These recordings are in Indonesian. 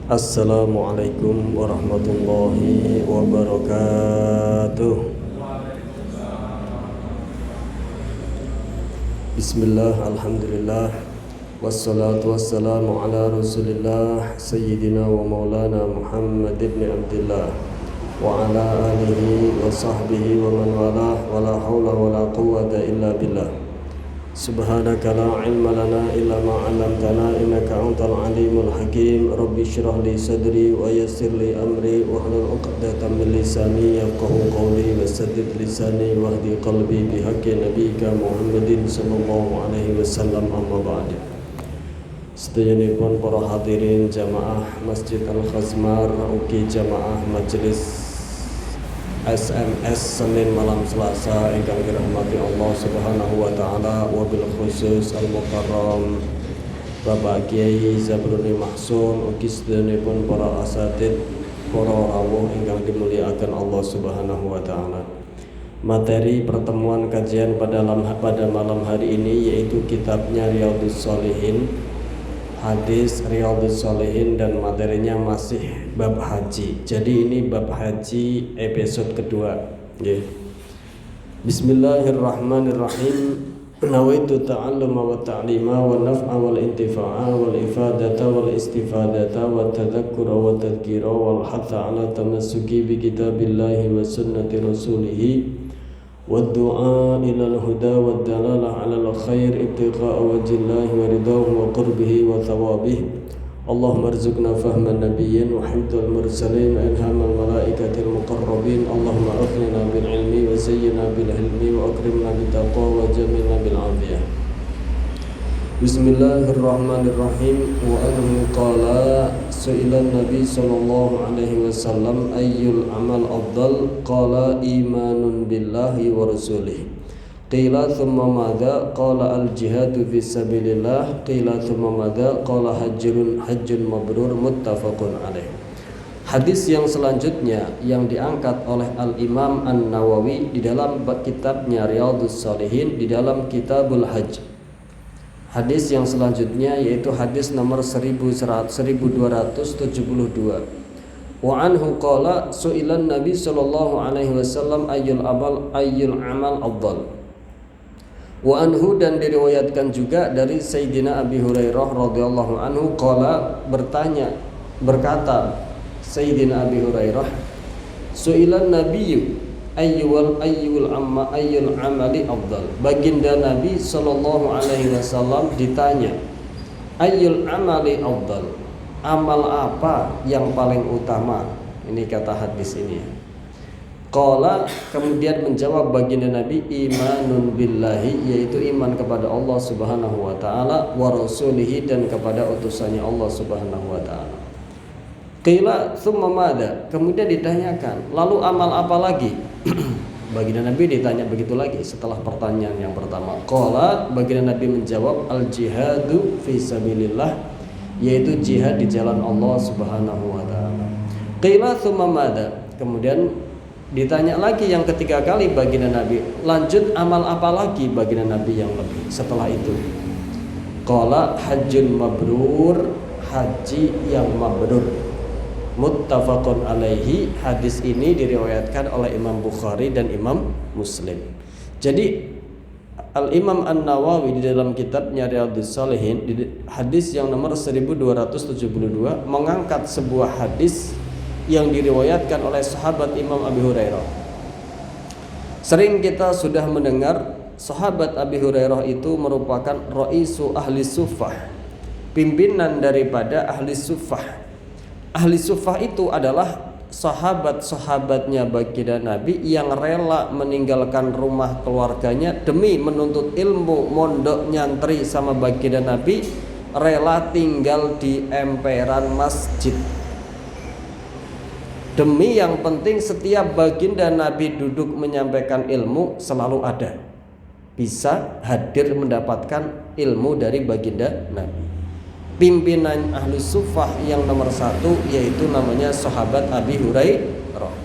Assalamualaikum warahmatullahi wabarakatuh. Bismillah, alhamdulillah, wassalatu wassalamu ala rasulillah Sayyidina wa maulana Muhammad ibn Abdillah wa ala alihi wa sahbihi wa man walah, wa la hawla wa la quwwata illa billah. Subhanaka la ilma lana illa ma 'allamtana innaka antal alimul hakim. Rabbi shrah li sadri wa yassir li amri wahlul 'uqdatam min lisani yafqahu qawli wasaddid lisani wahdi qalbi bihaqqi nabiyyika Muhammadin sallallahu alaihi wasallam. Amma ba'd. Sedayanipun para hadirin jamaah Masjid Al-Khazmar ugi jamaah majelis SMS Senin malam Selasa ingkang dirahmati Allah Subhanahu wa taala, wabil khusus al-mukarram Bapak Kiai Zabroni Mahsun ugi sedanipun para asatid, para rawuh ingkang dimuliakan Allah Subhanahu wa taala. Materi pertemuan kajian pada malam hari ini yaitu kitabnya Riyadhus Shalihin, hadis Riyadhus Shalihin, dan materinya masih bab haji. Jadi ini bab haji episode kedua. Bismillahirrahmanirrahim. Nawaitu ta'alluma wa ta'lima wa naf'a wal intifa'a wal ifadata wal istifadata wa tadhakkura wa tadhkira wal hatha ala tamassuki bi kitabillahi wa sunnati rasulihi والدعاء إلى الهدى والدلالة على الخير ابتغاء وجه الله ورضاه وقربه وثوابه. اللهم ارزقنا فهم النبيين وحفظ المرسلين وإلهام الملائكة المقربين. اللهم أغننا بالعلم وزينا بالحلم وأكرمنا بالتقوى وجملنا بالعافية. Bismillahirrahmanirrahim. Wa anhu qala su'ila Nabi sallallahu alaihi wasallam ayyul amal afdal, qala imanun billahi wa rasulih. Qila thumma madza, qala al jihadu fi sabilillah. Qila thumma madza, qala hajjun mabrur. Muttafaqun alaih. Hadis yang selanjutnya yang diangkat oleh Al-Imam An-Nawawi di dalam kitabnya Riyadhus Shalihin di dalam Kitabul Hajj. Hadis yang selanjutnya yaitu hadis nomor 1272. Wa anhu qala su'ilan Nabi sallallahu alaihi wasallam ayyul amal afdal. Wa anhu, dan diriwayatkan juga dari Sayyidina Abi Hurairah radhiyallahu anhu qala, berkata Sayyidina Abi Hurairah, su'ilan nabiyyu ayyul amali afdal. Baginda Nabi sallallahu alaihi wasallam ditanya, ayyul amali afdal, amal apa yang paling utama? Ini kata hadis ini. Qala, kemudian menjawab baginda Nabi, imanun billahi, yaitu iman kepada Allah Subhanahu wa taala, wa rasulihi, dan kepada utusannya Allah Subhanahu wa taala. Qila thumma madza, kemudian ditanyakan, lalu amal apa lagi? Baginda Nabi ditanya begitu lagi setelah pertanyaan yang pertama. Qala, baginda Nabi menjawab, al jihadu fi sabilillah, yaitu jihad di jalan Allah Subhanahu wa taala. Qila thumma madza, kemudian ditanya lagi yang ketiga kali baginda Nabi, lanjut amal apa lagi baginda Nabi yang lebih setelah itu? Qala hajjun mabrur, haji yang mabrur. Muttafaqun alaihi. Hadis ini diriwayatkan oleh Imam Bukhari dan Imam Muslim. Jadi Al-Imam An-Nawawi di dalam kitabnya Riyadhus Shalihin di hadis yang nomor 1272 mengangkat sebuah hadis yang diriwayatkan oleh sahabat Imam Abi Hurairah. Sering kita sudah mendengar sahabat Abi Hurairah itu merupakan raisu ahli suffah, pimpinan daripada ahli suffah. Ahli suffah itu adalah sahabat-sahabatnya baginda Nabi yang rela meninggalkan rumah keluarganya demi menuntut ilmu, mondok nyantri sama baginda Nabi, rela tinggal di emperan masjid. Demi yang penting setiap baginda Nabi duduk menyampaikan ilmu selalu ada, bisa hadir mendapatkan ilmu dari baginda Nabi. Pimpinan ahli suffah yang nomor satu yaitu namanya sahabat Abi Hurairah.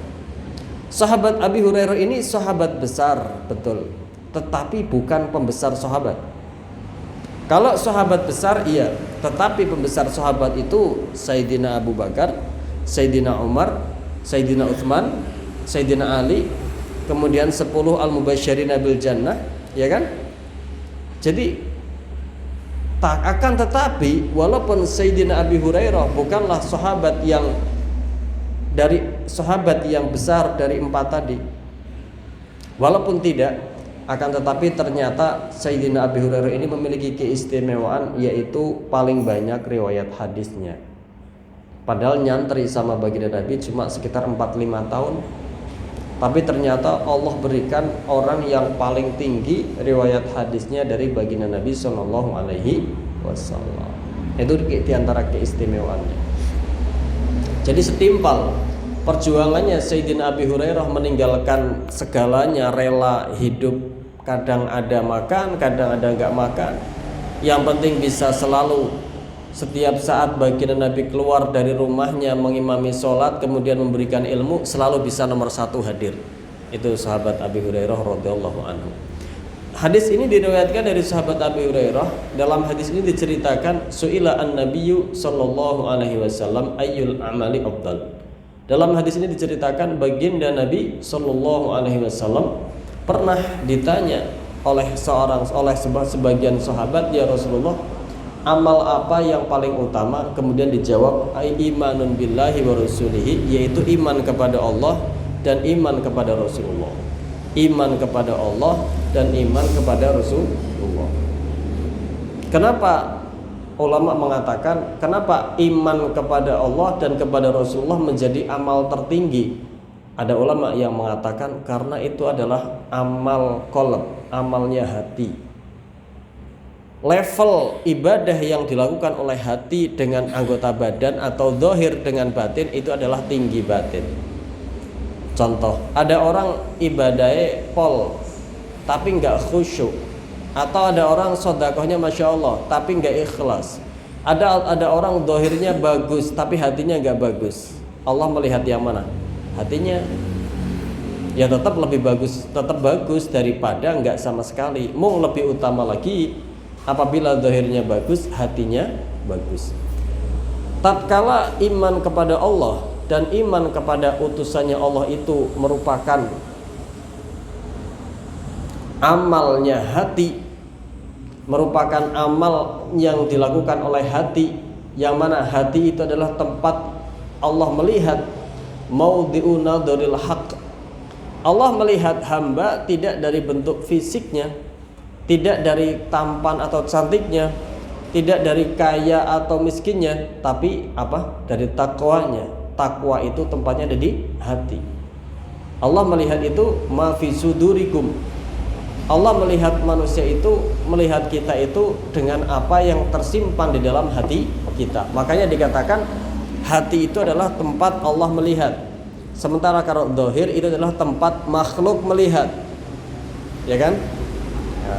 Sahabat Abi Hurairah ini sahabat besar, betul, tetapi bukan pembesar sahabat. Kalau sahabat besar iya, Tetapi pembesar sahabat itu Sayyidina Abu Bakar, Sayyidina Umar, Sayyidina Utsman, Sayyidina Ali, kemudian 10 al-mubasysyirina bil jannah, ya kan? Jadi akan tetapi walaupun Sayyidina Abi Hurairah bukanlah sahabat yang besar dari 4 tadi, walaupun tidak, akan tetapi ternyata Sayyidina Abi Hurairah ini memiliki keistimewaan, yaitu paling banyak riwayat hadisnya. Padahal nyantri sama baginda Nabi cuma sekitar 4-5 tahun, tapi ternyata Allah berikan orang yang paling tinggi riwayat hadisnya dari baginda Nabi Sallallahu Alaihi Wasallam. Itu diantara keistimewaannya. Jadi setimpal perjuangannya Sayyidina Abi Hurairah meninggalkan segalanya, rela hidup, kadang ada makan, kadang ada enggak makan. Yang penting bisa selalu setiap saat baginda Nabi keluar dari rumahnya mengimami sholat, kemudian memberikan ilmu, selalu bisa nomor 1 hadir. Itu sahabat Abi Hurairah radhiyallahu anhu. Hadis ini diriwayatkan dari sahabat Abi Hurairah. Dalam hadis ini diceritakan su'ila an-nabiyyu sallallahu alaihi wasallam ayyul amali afdal. Dalam hadis ini diceritakan baginda Nabi sallallahu alaihi wasallam pernah ditanya oleh sebagian sahabat, ya Rasulullah, amal apa yang paling utama? Kemudian dijawab imanun billahi wa rasulihi, yaitu iman kepada Allah dan iman kepada Rasulullah. Iman kepada Allah dan iman kepada Rasulullah. Kenapa ulama mengatakan kenapa iman kepada Allah dan kepada Rasulullah menjadi amal tertinggi? Ada ulama yang mengatakan karena itu adalah amal qalb, amalnya hati. Level ibadah yang dilakukan oleh hati dengan anggota badan atau zahir dengan batin itu adalah tinggi batin. Contoh, ada orang ibadahnya pol tapi nggak khusyuk, atau ada orang sodakohnya masya Allah tapi nggak ikhlas. Ada orang zahirnya bagus tapi hatinya nggak bagus. Allah melihat yang mana? Hatinya. Ya tetap lebih bagus, tetap bagus daripada nggak sama sekali. Mau lebih utama lagi apabila zahirnya bagus, hatinya bagus. Tatkala iman kepada Allah dan iman kepada utusannya Allah itu merupakan amalnya hati, merupakan amal yang dilakukan oleh hati, yang mana hati itu adalah tempat Allah melihat maudhi'u nadharil haqq. Allah melihat hamba tidak dari bentuk fisiknya, tidak dari tampan atau cantiknya, tidak dari kaya atau miskinnya, tapi apa? Dari takwanya. Takwa itu tempatnya ada di hati. Allah melihat itu ma fi sudurikum. Allah melihat manusia itu, melihat kita itu dengan apa yang tersimpan di dalam hati kita. Makanya dikatakan hati itu adalah tempat Allah melihat. Sementara kalau zahir itu adalah tempat makhluk melihat. Ya kan? Ya.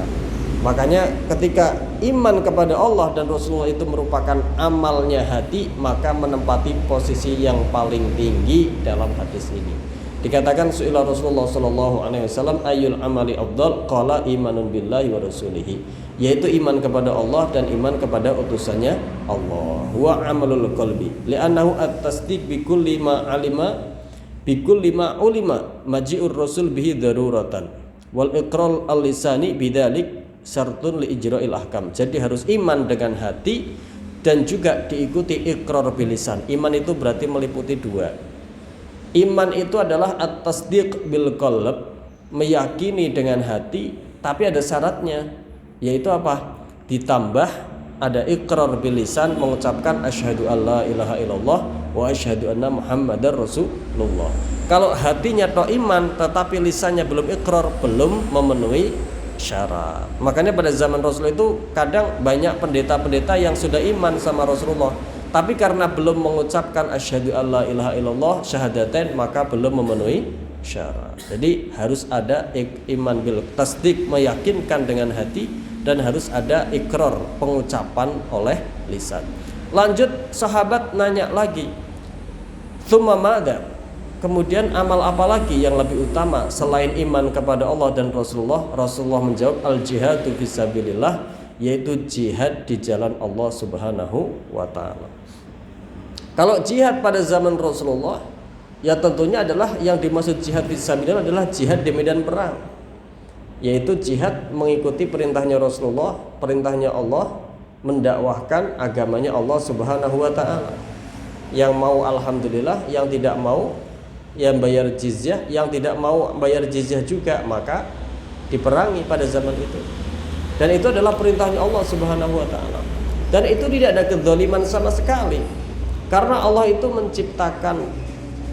Makanya ketika iman kepada Allah dan Rasulullah itu merupakan amalnya hati, maka menempati posisi yang paling tinggi dalam hadis ini. Dikatakan su'ila Rasulullah sallallahu alaihi wasallam ayyul amali afdal, qala imanun billahi wa rasulihi, yaitu iman kepada Allah dan iman kepada utusannya Allah. Wa amalul qalbi li'annahu at-tasdiq bi kulli ma alima bi kulli ma ulima maji'ur rasul bihi daruratan wal iqrar al-lisani bidzalik syartun li ijra'il ahkam. Jadi harus iman dengan hati dan juga diikuti iqrar bilisan. Iman itu berarti meliputi 2. Iman itu adalah at-tasdiq bil qalb, meyakini dengan hati, tapi ada syaratnya, yaitu apa? Ditambah ada iqrar bilisan, mengucapkan asyhadu alla ilaha illallah wa asyhadu anna muhammadar rasulullah. Kalau hatinya toh iman tetapi lisannya belum iqrar, belum memenuhi syarat. Makanya pada zaman Rasul itu kadang banyak pendeta-pendeta yang sudah iman sama Rasulullah, tapi karena belum mengucapkan asyhadu alla ilaha illallah syahadatain, maka belum memenuhi syarat. Jadi harus ada iman bil tasdik, meyakinkan dengan hati, dan harus ada ikrar, pengucapan oleh lisan. Lanjut sahabat nanya lagi, tsumma madza? Kemudian amal apa lagi yang lebih utama selain iman kepada Allah dan Rasulullah? Rasulullah menjawab al-jihadu fisabilillah, yaitu jihad di jalan Allah Subhanahu wa taala. Kalau jihad pada zaman Rasulullah, ya tentunya adalah yang dimaksud jihad fisabilillah adalah jihad di medan perang, yaitu jihad mengikuti perintahnya Rasulullah, perintahnya Allah, mendakwahkan agamanya Allah Subhanahu wa taala. Yang mau alhamdulillah, yang tidak mau yang bayar jizyah, yang tidak mau bayar jizyah juga maka diperangi pada zaman itu. Dan itu adalah perintahnya Allah Subhanahu wa taala. Dan itu tidak ada kezaliman sama sekali. Karena Allah itu menciptakan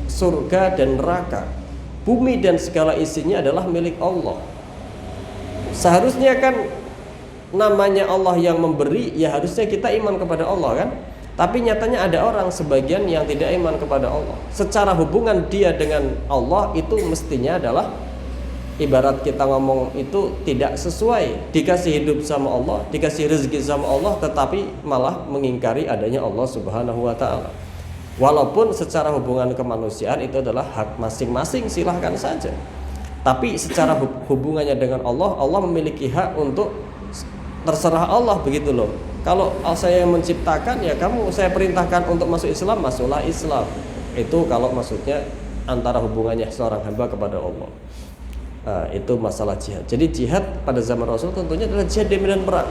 surga dan neraka. Bumi dan segala isinya adalah milik Allah. Seharusnya kan namanya Allah yang memberi, ya harusnya kita iman kepada Allah kan? Tapi nyatanya ada orang sebagian yang tidak iman kepada Allah. Secara hubungan dia dengan Allah itu mestinya adalah ibarat kita ngomong itu tidak sesuai. Dikasih hidup sama Allah, dikasih rezeki sama Allah, tetapi malah mengingkari adanya Allah Subhanahu wa taala. Walaupun secara hubungan kemanusiaan itu adalah hak masing-masing, silahkan saja. Tapi secara hubungannya dengan Allah, Allah memiliki hak untuk terserah Allah, begitu loh. Kalau saya yang menciptakan, ya kamu saya perintahkan untuk masuk Islam, masuklah Islam. Itu kalau maksudnya antara hubungannya seorang hamba kepada Allah. Nah, itu masalah jihad. Jadi jihad pada zaman Rasul tentunya adalah jihad di medan perang.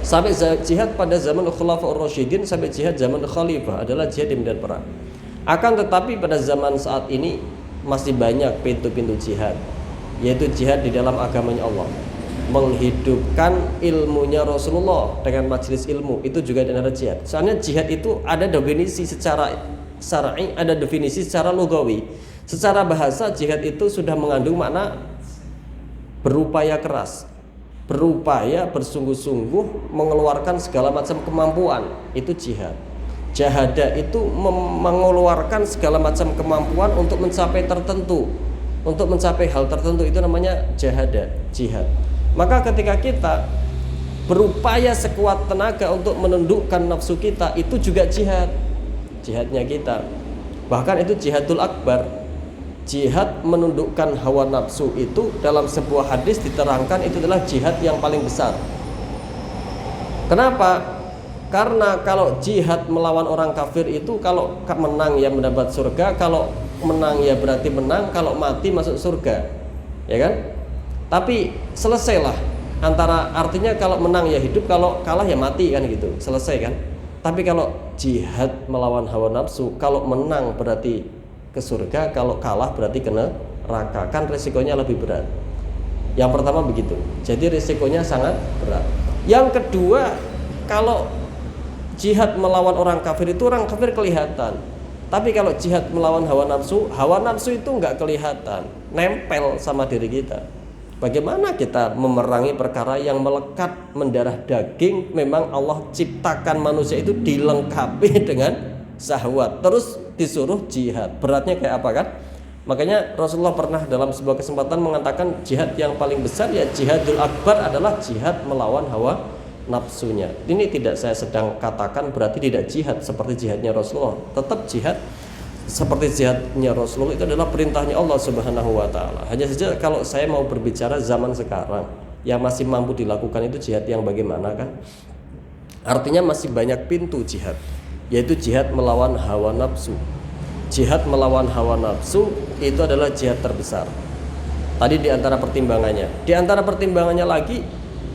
Sampai jihad pada zaman Khulafaur Rasyidin, sampai jihad zaman Khalifah adalah jihad di medan perang. Akan tetapi pada zaman saat ini masih banyak pintu-pintu jihad, yaitu jihad di dalam agamanya Allah, menghidupkan ilmunya Rasulullah dengan majelis ilmu, itu juga adalah jihad. Soalnya jihad itu ada definisi secara syar'i, ada definisi secara lugawi. Secara bahasa jihad itu sudah mengandung makna berupaya keras, berupaya bersungguh-sungguh mengeluarkan segala macam kemampuan, itu jihad. Jahada itu mengeluarkan segala macam kemampuan untuk mencapai tertentu, untuk mencapai hal tertentu, itu namanya jahada, jihad. Maka ketika kita berupaya sekuat tenaga untuk menundukkan nafsu kita, itu juga jihad, jihadnya kita. Bahkan itu jihadul akbar. Jihad menundukkan hawa nafsu itu dalam sebuah hadis diterangkan itu adalah jihad yang paling besar. Kenapa? Karena kalau jihad melawan orang kafir itu kalau menang ya mendapat surga, kalau menang ya berarti menang, kalau mati masuk surga, ya kan? Tapi selesailah antara, artinya kalau menang ya hidup, kalau kalah ya mati kan gitu, selesai kan? Tapi kalau jihad melawan hawa nafsu, kalau menang berarti ke surga, kalau kalah berarti kena neraka, kan resikonya lebih berat. Yang pertama begitu, jadi resikonya sangat berat. Yang kedua, kalau jihad melawan orang kafir itu orang kafir kelihatan, tapi kalau jihad melawan hawa nafsu itu nggak kelihatan, nempel sama diri kita. Bagaimana kita memerangi perkara yang melekat mendarah daging? Memang Allah ciptakan manusia itu dilengkapi dengan syahwat, terus disuruh jihad. Beratnya kayak apa kan? Makanya Rasulullah pernah dalam sebuah kesempatan mengatakan jihad yang paling besar ya jihadul akbar adalah jihad melawan hawa nafsunya. Ini tidak saya sedang katakan berarti tidak jihad seperti jihadnya Rasulullah. Tetap jihad seperti jihadnya Rasulullah, itu adalah perintahnya Allah Subhanahu wa taala. Hanya saja kalau saya mau berbicara zaman sekarang yang masih mampu dilakukan itu jihad yang bagaimana kan? Artinya masih banyak pintu jihad, yaitu jihad melawan hawa nafsu. Jihad melawan hawa nafsu itu adalah jihad terbesar. Tadi di antara pertimbangannya. Di antara pertimbangannya lagi,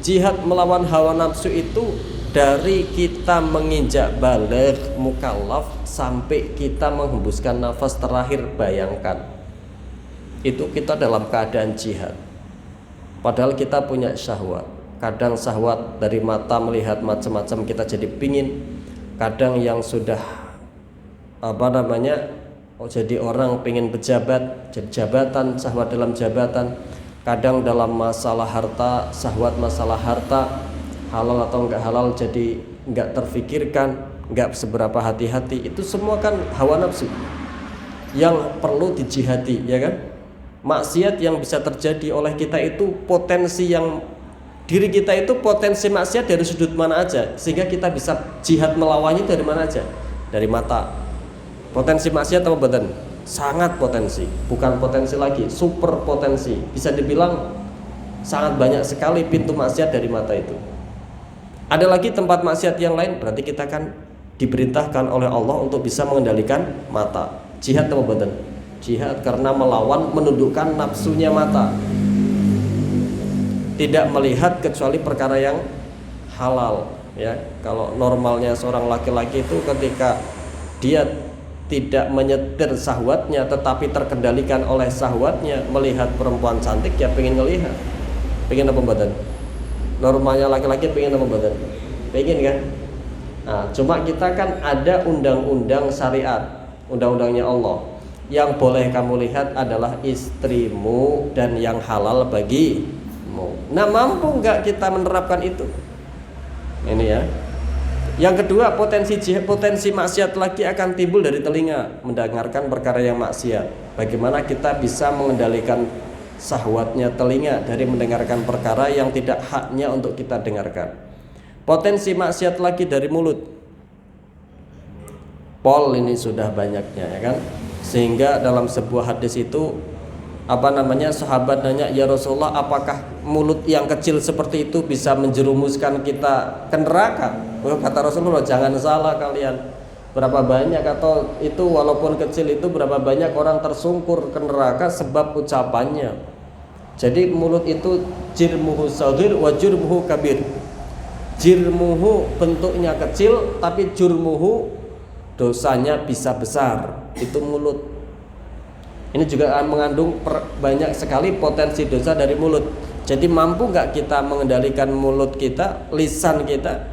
jihad melawan hawa nafsu itu dari kita menginjak baligh mukallaf sampai kita menghembuskan nafas terakhir. Bayangkan, itu kita dalam keadaan jihad. Padahal kita punya syahwat. Kadang syahwat dari mata melihat macam-macam kita jadi pingin. Kadang yang sudah jadi orang pengen pejabat, jadi jabatan, syahwat dalam jabatan. Kadang dalam masalah harta, syahwat masalah harta, halal atau enggak halal jadi enggak terfikirkan, enggak seberapa hati-hati. Itu semua kan hawa nafsu yang perlu dijihadi, ya kan? Maksiat yang bisa terjadi oleh kita itu potensi yang diri kita itu potensi maksiat dari sudut mana aja, sehingga kita bisa jihad melawannya dari mana aja. Dari mata, potensi maksiat atau badan sangat potensi, bukan potensi lagi, super potensi. Bisa dibilang sangat banyak sekali pintu maksiat dari mata itu. Ada lagi tempat maksiat yang lain, berarti kita kan diperintahkan oleh Allah untuk bisa mengendalikan mata. Jihad atau bukan? Jihad karena melawan, menundukkan nafsunya mata. Tidak melihat kecuali perkara yang halal, ya. Kalau normalnya seorang laki-laki itu ketika dia tidak menyetir syahwatnya tetapi terkendalikan oleh syahwatnya, melihat perempuan cantik ya pengen ngelihat. Pengen apa badan? Normalnya laki-laki pengen apa badan? Pengen kan? Nah, cuma kita kan ada undang-undang syariat, undang-undangnya Allah. Yang boleh kamu lihat adalah istrimu dan yang halal bagimu. Nah, mampu nggak kita menerapkan itu? Ini ya. Yang kedua, potensi maksiat lagi akan timbul dari telinga, mendengarkan perkara yang maksiat. Bagaimana kita bisa mengendalikan syahwatnya telinga dari mendengarkan perkara yang tidak haknya untuk kita dengarkan. Potensi maksiat lagi dari mulut. Pol ini sudah banyaknya, ya kan? Sehingga dalam sebuah hadis itu sahabat nanya, ya Rasulullah, apakah mulut yang kecil seperti itu bisa menjerumuskan kita ke neraka? Kata Rasulullah, jangan salah kalian. Berapa banyak, atau itu walaupun kecil itu berapa banyak orang tersungkur ke neraka sebab ucapannya. Jadi mulut itu jirmuhu saghir wa jurmuhu kabir. Jirmuhu bentuknya kecil tapi jurmuhu dosanya bisa besar. Itu mulut. Ini juga mengandung banyak sekali potensi dosa dari mulut. Jadi mampu nggak kita mengendalikan mulut kita, lisan kita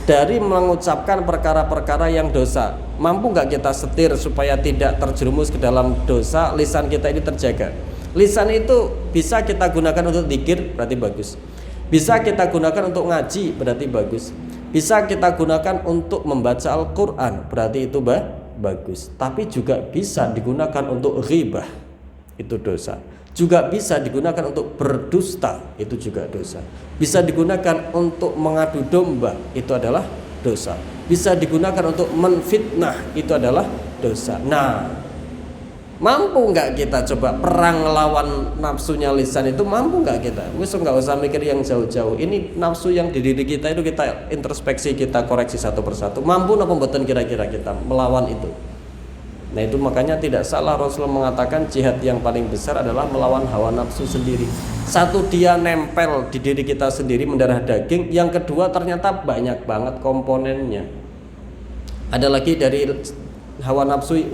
dari mengucapkan perkara-perkara yang dosa? Mampu nggak kita setir supaya tidak terjerumus ke dalam dosa? Lisan kita ini terjaga. Lisan itu bisa kita gunakan untuk dzikir, berarti bagus. Bisa kita gunakan untuk ngaji, berarti bagus. Bisa kita gunakan untuk membaca Al-Quran, berarti itu bagus. Tapi juga bisa digunakan untuk ghibah, itu dosa. Juga bisa digunakan untuk berdusta, itu juga dosa. Bisa digunakan untuk mengadu domba, itu adalah dosa. Bisa digunakan untuk menfitnah, itu adalah dosa. Nah, mampu nggak kita coba perang lawan nafsunya lisan itu? Mampu nggak kita? Nggak usah mikir yang jauh-jauh. Ini nafsu yang di diri kita itu kita introspeksi, kita koreksi satu persatu. Mampu apa mboten kira-kira kita melawan itu? Nah, itu makanya tidak salah Rasulullah mengatakan jihad yang paling besar adalah melawan hawa nafsu sendiri. Satu, dia nempel di diri kita sendiri, mendarah daging. Yang kedua, ternyata banyak banget komponennya. Ada lagi dari hawa nafsu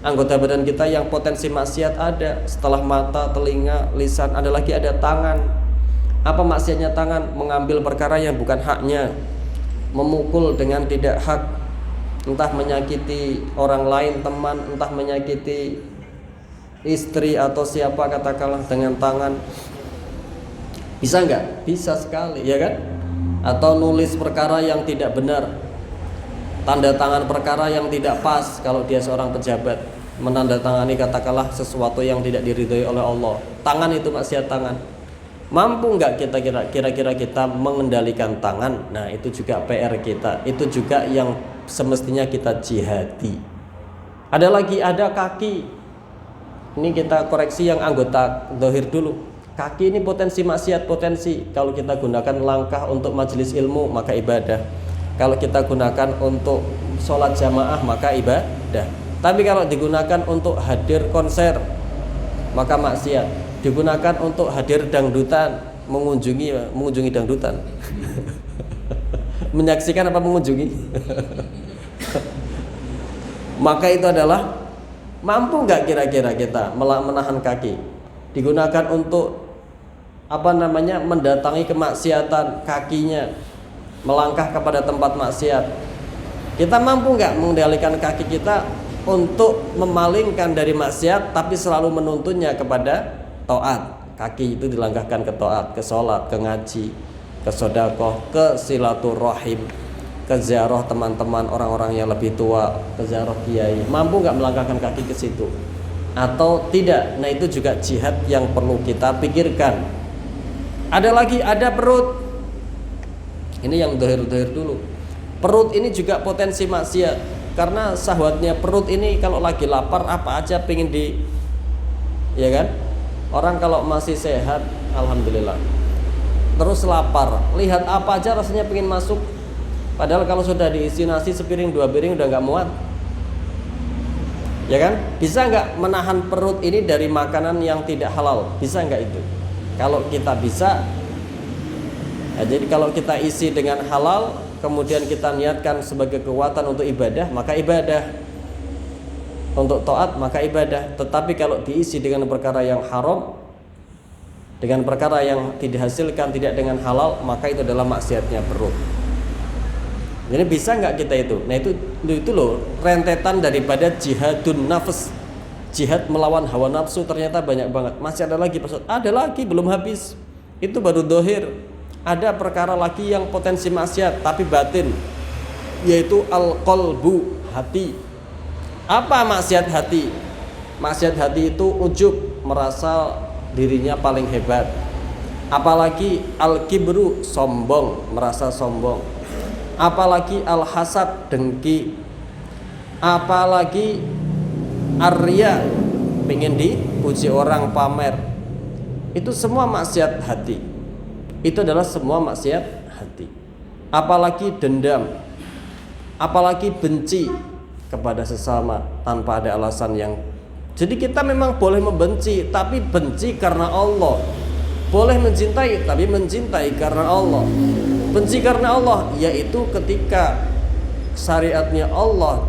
anggota badan kita yang potensi maksiat ada. Setelah mata, telinga, lisan, ada lagi ada tangan. Apa maksiatnya tangan? Mengambil perkara yang bukan haknya, memukul dengan tidak hak, entah menyakiti orang lain, teman, entah menyakiti istri atau siapa, katakanlah dengan tangan. Bisa nggak? Bisa sekali, ya kan? Atau nulis perkara yang tidak benar, tanda tangan perkara yang tidak pas. Kalau dia seorang pejabat, menandatangani katakanlah sesuatu yang tidak diridhoi oleh Allah, tangan itu maksiat tangan. Mampu nggak kita kira-kira kita mengendalikan tangan? Nah, itu juga PR kita. Itu juga yang semestinya kita jihadi. Ada lagi, ada kaki. Ini kita koreksi yang anggota zahir dulu. Kaki ini potensi maksiat, potensi. Kalau kita gunakan langkah untuk majelis ilmu, maka ibadah. Kalau kita gunakan untuk sholat jamaah, maka ibadah. Tapi kalau digunakan untuk hadir konser, maka maksiat. Digunakan untuk hadir dangdutan, mengunjungi dangdutan. Menyaksikan apa mengunjungi? Maka itu adalah, mampu nggak kira-kira kita menahan kaki? Digunakan untuk mendatangi kemaksiatan, kakinya melangkah kepada tempat maksiat. Kita mampu nggak mengendalikan kaki kita untuk memalingkan dari maksiat, tapi selalu menuntunnya kepada taat? Kaki itu dilangkahkan ke taat, ke sholat, ke ngaji, ke sedekah, ke silaturahim, ke ziarah teman-teman orang-orang yang lebih tua, ke ziarah kiai. Mampu nggak melangkahkan kaki ke situ atau tidak? Nah, itu juga jihad yang perlu kita pikirkan. Ada lagi, ada perut. Ini yang dohir-dohir dulu. Perut ini juga potensi maksiat, karena syahwatnya perut ini kalau lagi lapar apa aja pengen ya kan? Orang kalau masih sehat, alhamdulillah, terus lapar, lihat apa aja rasanya pengen masuk. Padahal kalau sudah diisi nasi sepiring 2 piring udah nggak muat, ya kan? Bisa nggak menahan perut ini dari makanan yang tidak halal? Bisa nggak itu? Kalau kita bisa, ya, jadi kalau kita isi dengan halal, kemudian kita niatkan sebagai kekuatan untuk ibadah, maka ibadah. Untuk taat, maka ibadah. Tetapi kalau diisi dengan perkara yang haram, dengan perkara yang tidak dihasilkan tidak dengan halal, maka itu adalah maksiatnya perut. Jadi bisa nggak kita itu? Nah itu loh rentetan daripada jihadun nafs, jihad melawan hawa nafsu. Ternyata banyak banget. Masih ada lagi, ada lagi, belum habis. Itu baru dohir. Ada perkara lagi yang potensi maksiat tapi batin, yaitu al-qalbu, hati. Apa maksiat hati? Maksiat hati itu ujub, merasa dirinya paling hebat. Apalagi al-kibru, sombong, merasa sombong. Apalagi al-hasad, dengki. Apalagi ar-riya, pengen dipuji orang, pamer. Itu semua maksiat hati. Itu adalah semua maksiat hati. Apalagi dendam, apalagi benci kepada sesama tanpa ada alasan yang. Jadi kita memang boleh membenci, tapi benci karena Allah. Boleh mencintai, tapi mencintai karena Allah. Benci karena Allah, yaitu ketika syariatnya Allah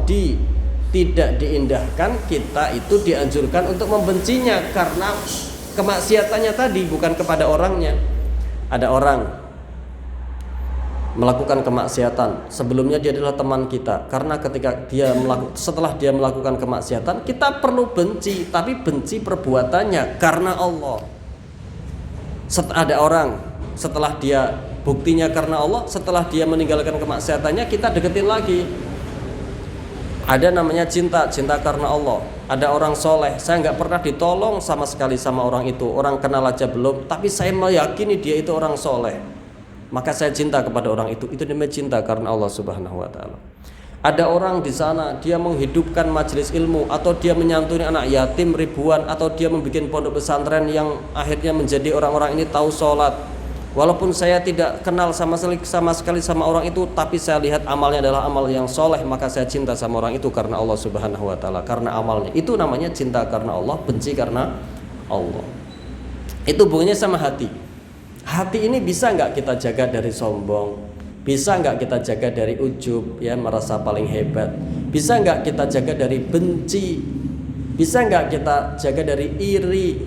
tidak diindahkan, kita itu dianjurkan untuk membencinya karena kemaksiatannya tadi, bukan kepada orangnya. Ada orang melakukan kemaksiatan, sebelumnya dia adalah teman kita, karena ketika setelah dia melakukan kemaksiatan, kita perlu benci, tapi benci perbuatannya karena Allah. Ada orang setelah dia, buktinya karena Allah, setelah dia meninggalkan kemaksiatannya, kita deketin lagi. Ada namanya cinta karena Allah. Ada orang soleh, saya nggak pernah ditolong sama sekali sama orang itu, orang kenal aja belum, tapi saya meyakini dia itu orang soleh, maka saya cinta kepada orang itu. Itu namanya cinta karena Allah Subhanahu wa taala. Ada orang di sana, dia menghidupkan majelis ilmu, atau dia menyantuni anak yatim ribuan, atau dia membuat pondok pesantren yang akhirnya menjadi orang-orang ini tahu sholat. Walaupun saya tidak kenal sama sekali sama orang itu, tapi saya lihat amalnya adalah amal yang soleh, maka saya cinta sama orang itu karena Allah Subhanahu wa taala, karena amalnya. Itu namanya cinta karena Allah, benci karena Allah. Itu hubungannya sama hati. Hati ini bisa nggak kita jaga dari sombong? Bisa nggak kita jaga dari ujub, ya, merasa paling hebat? Bisa nggak kita jaga dari benci? Bisa nggak kita jaga dari iri?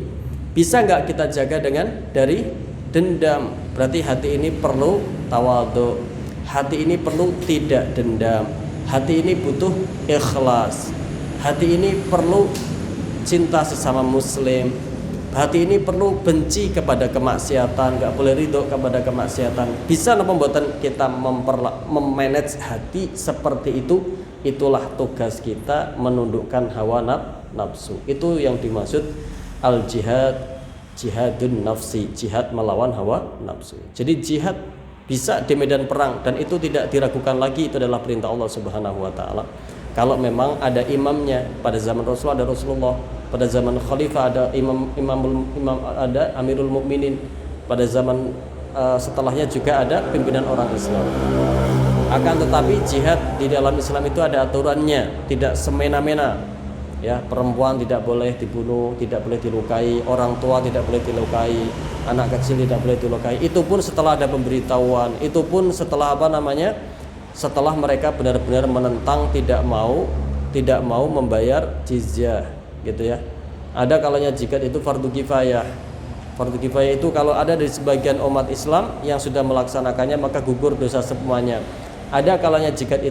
Bisa nggak kita jaga dari dendam? Berarti hati ini perlu tawadhu. Hati ini perlu tidak dendam. Hati ini butuh ikhlas. Hati ini perlu cinta sesama muslim. Hati ini perlu benci kepada kemaksiatan, gak boleh ridho kepada kemaksiatan. Bisa pembuatan kita memanage hati seperti itu. Itulah tugas kita, menundukkan hawa nafsu. Itu yang dimaksud al-jihad, jihadun nafsi, jihad melawan hawa nafsu. Jadi jihad bisa di medan perang, dan itu tidak diragukan lagi, itu adalah perintah Allah Subhanahu wa taala. Kalau memang ada imamnya, pada zaman Rasul ada Rasulullah, pada zaman Khalifah ada imam ada Amirul Mukminin, pada zaman setelahnya juga ada pimpinan orang Islam. Akan tetapi jihad di dalam Islam itu ada aturannya, tidak semena-mena. Ya, perempuan tidak boleh dibunuh, tidak boleh dilukai, orang tua tidak boleh dilukai, anak kecil tidak boleh dilukai. Itu pun setelah ada pemberitahuan, itu pun setelah setelah mereka benar-benar menentang, tidak mau membayar jizyah, gitu ya. Ada kalanya jihad itu fardu kifayah. Fardu kifayah itu kalau ada dari sebagian umat Islam yang sudah melaksanakannya, maka gugur dosa semuanya. Ada kalanya jihad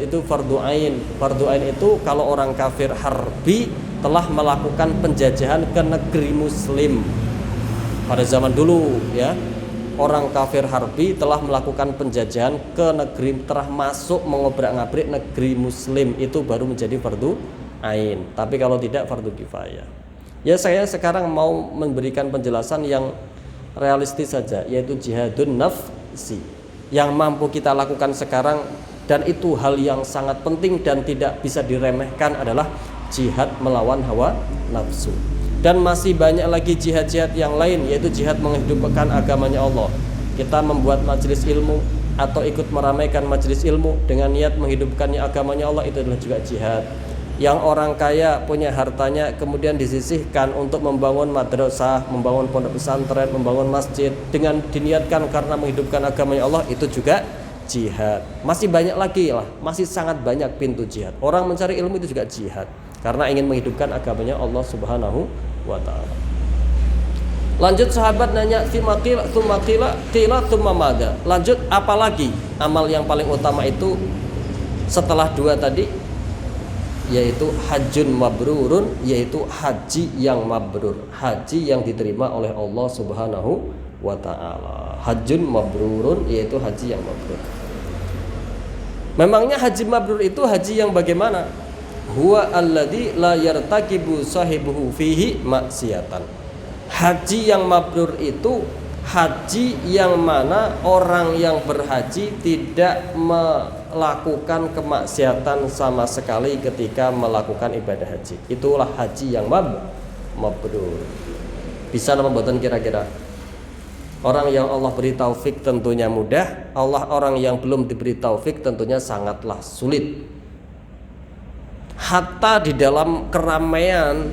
itu fardu ain. Fardu ain itu kalau orang kafir harbi telah melakukan penjajahan ke negeri muslim. Pada zaman dulu, ya, orang kafir harbi telah melakukan penjajahan ke negeri, telah masuk mengobrak-ngabrik negeri muslim, itu baru menjadi fardu ain. Tapi kalau tidak, fardu kifayah. Ya, saya sekarang mau memberikan penjelasan yang realistis saja, yaitu jihadun nafsi, yang mampu kita lakukan sekarang, dan itu hal yang sangat penting dan tidak bisa diremehkan, adalah jihad melawan hawa nafsu. Dan masih banyak lagi jihad-jihad yang lain, yaitu jihad menghidupkan agamanya Allah. kita membuat majelis ilmu atau ikut meramaikan majelis ilmu dengan niat menghidupkannya agamanya Allah, itu adalah juga jihad. Yang orang kaya punya hartanya kemudian disisihkan untuk membangun madrasah, membangun pondok pesantren, membangun masjid dengan diniatkan karena menghidupkan agamanya Allah, itu juga jihad. Masih banyak lagi lah, masih sangat banyak pintu jihad. Orang mencari ilmu itu juga jihad karena ingin menghidupkan agamanya Allah Subhanahu wa taala. Lanjut sahabat nanya, tsumma madza? Lanjut apalagi amal yang paling utama itu setelah dua tadi, yaitu hajjun mabrurun, yaitu haji yang mabrur, haji yang diterima oleh Allah Subhanahu wa taala. Hajjun mabrurun, yaitu haji yang mabrur. Memangnya haji mabrur itu haji yang bagaimana? Huwa alladzi la yartakibu sahibuhu fihi maksiatan. Haji yang mabrur itu haji yang mana orang yang berhaji tidak melakukan kemaksiatan sama sekali ketika melakukan ibadah haji. Itulah haji yang mabrur. Bisa membuatan kira-kira orang yang Allah beri taufik tentunya mudah, orang yang belum diberi taufik tentunya sangatlah sulit. Hatta di dalam keramaian,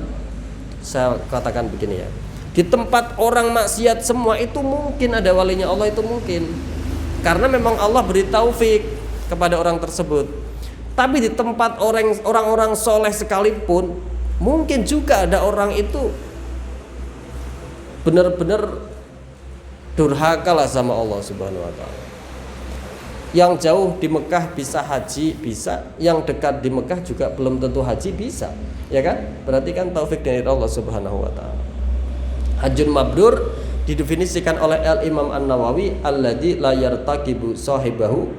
saya katakan begini ya, di tempat orang maksiat semua itu mungkin ada walinya Allah, itu mungkin karena memang Allah beri taufik kepada orang tersebut. Tapi di tempat orang-orang soleh sekalipun mungkin juga ada orang itu benar-benar durhaka lah sama Allah Subhanahu wa taala. Yang jauh di Mekah bisa haji, bisa. Yang dekat di Mekah juga belum tentu haji, bisa. Ya kan? Berarti kan taufik dari Allah Subhanahu wa taala. Hajjun mabrur didefinisikan oleh Al-Imam An-Nawawi alladzi la yartakibu sahibuhu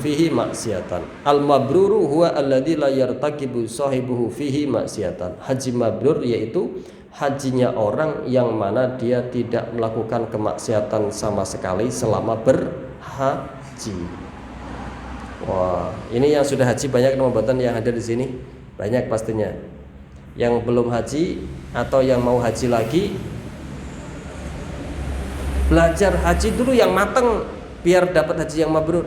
fihi maksiatan. Al-mabruru huwa alladzi la yartakibu sahibuhu fihi maksiatan. Haji mabrur yaitu hajinya orang yang mana dia tidak melakukan kemaksiatan sama sekali selama berhaji. Wah, ini yang sudah haji banyak teman-teman yang hadir di sini, banyak pastinya. Yang belum haji atau yang mau haji lagi, belajar haji dulu yang matang biar dapat haji yang mabrur.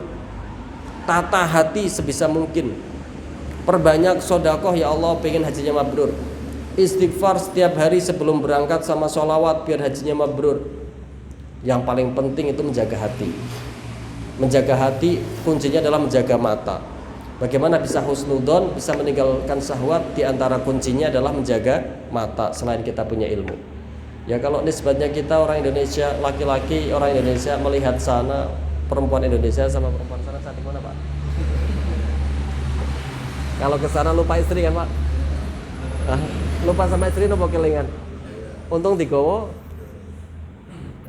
Tata hati sebisa mungkin, perbanyak sedekah, ya Allah pengen hajinya mabrur. Istighfar setiap hari sebelum berangkat sama sholawat biar hajinya mabrur. Yang paling penting itu menjaga hati. Menjaga hati kuncinya adalah menjaga mata. Bagaimana bisa husnudon, bisa meninggalkan syahwat, di antara kuncinya adalah menjaga mata selain kita punya ilmu. Ya kalau nisbatnya kita orang Indonesia, laki-laki orang Indonesia melihat sana, perempuan Indonesia sama perempuan sana saat mana Pak? Kalau ke sana lupa istri kan Pak? Lupa sama istri nopo kelingan. Untung digowo.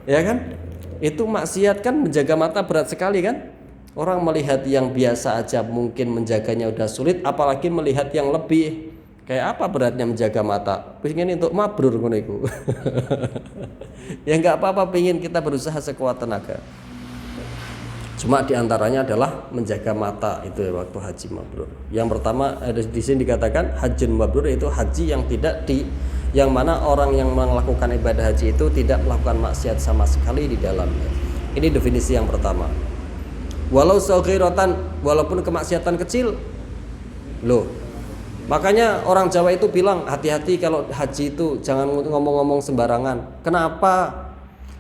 Ya kan? Itu maksiat kan, menjaga mata berat sekali kan? Orang melihat yang biasa aja mungkin menjaganya udah sulit, apalagi melihat yang lebih. Kayak apa beratnya menjaga mata? Pengen untuk mabrur ngono iku. Ya enggak apa-apa, pengen kita berusaha sekuat tenaga. Cuma diantaranya adalah menjaga mata itu ya, waktu haji mabrur. Yang pertama ada di sini dikatakan hajjun mabrur, itu haji yang yang mana orang yang melakukan ibadah haji itu tidak melakukan maksiat sama sekali di dalamnya. Ini definisi yang pertama. Walau saghiratan, walaupun kemaksiatan kecil. Loh, makanya orang Jawa itu bilang hati-hati kalau haji itu jangan ngomong-ngomong sembarangan. Kenapa?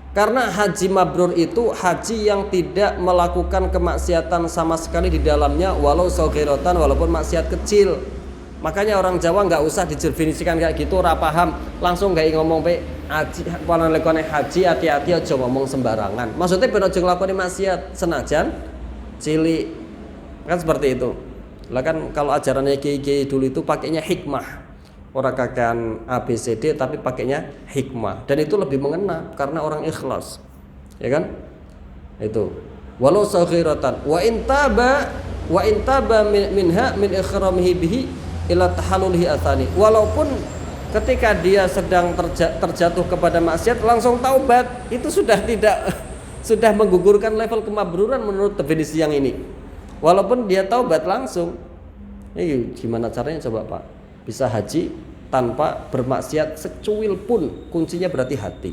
Karena haji mabrur itu haji yang tidak melakukan kemaksiatan sama sekali di dalamnya, walau saghiratan, walaupun maksiat kecil. Makanya orang Jawa nggak usah didefinisikan kayak gitu, ora paham, langsung nggak ngomong pe haji hati-hati aja ngomong sembarangan. Maksudnya ben aja nglakoni maksiat senajan cilik, kan seperti itu. Lah kan kalau ajarannya kiai dulu itu pakainya hikmah, orang kakean ABCD tapi pakainya hikmah, dan itu lebih mengena karena orang ikhlas, ya kan? Itu walau saghiratan wa intaba minha min ikhramihi bihi ila tahallulihi atsani. Walaupun ketika dia sedang terjatuh kepada maksiat langsung taubat, itu sudah menggugurkan level kemabruran menurut definisi yang ini. Walaupun dia taubat langsung. Ini gimana caranya coba Pak? Bisa haji tanpa bermaksiat secuil pun, kuncinya berarti hati.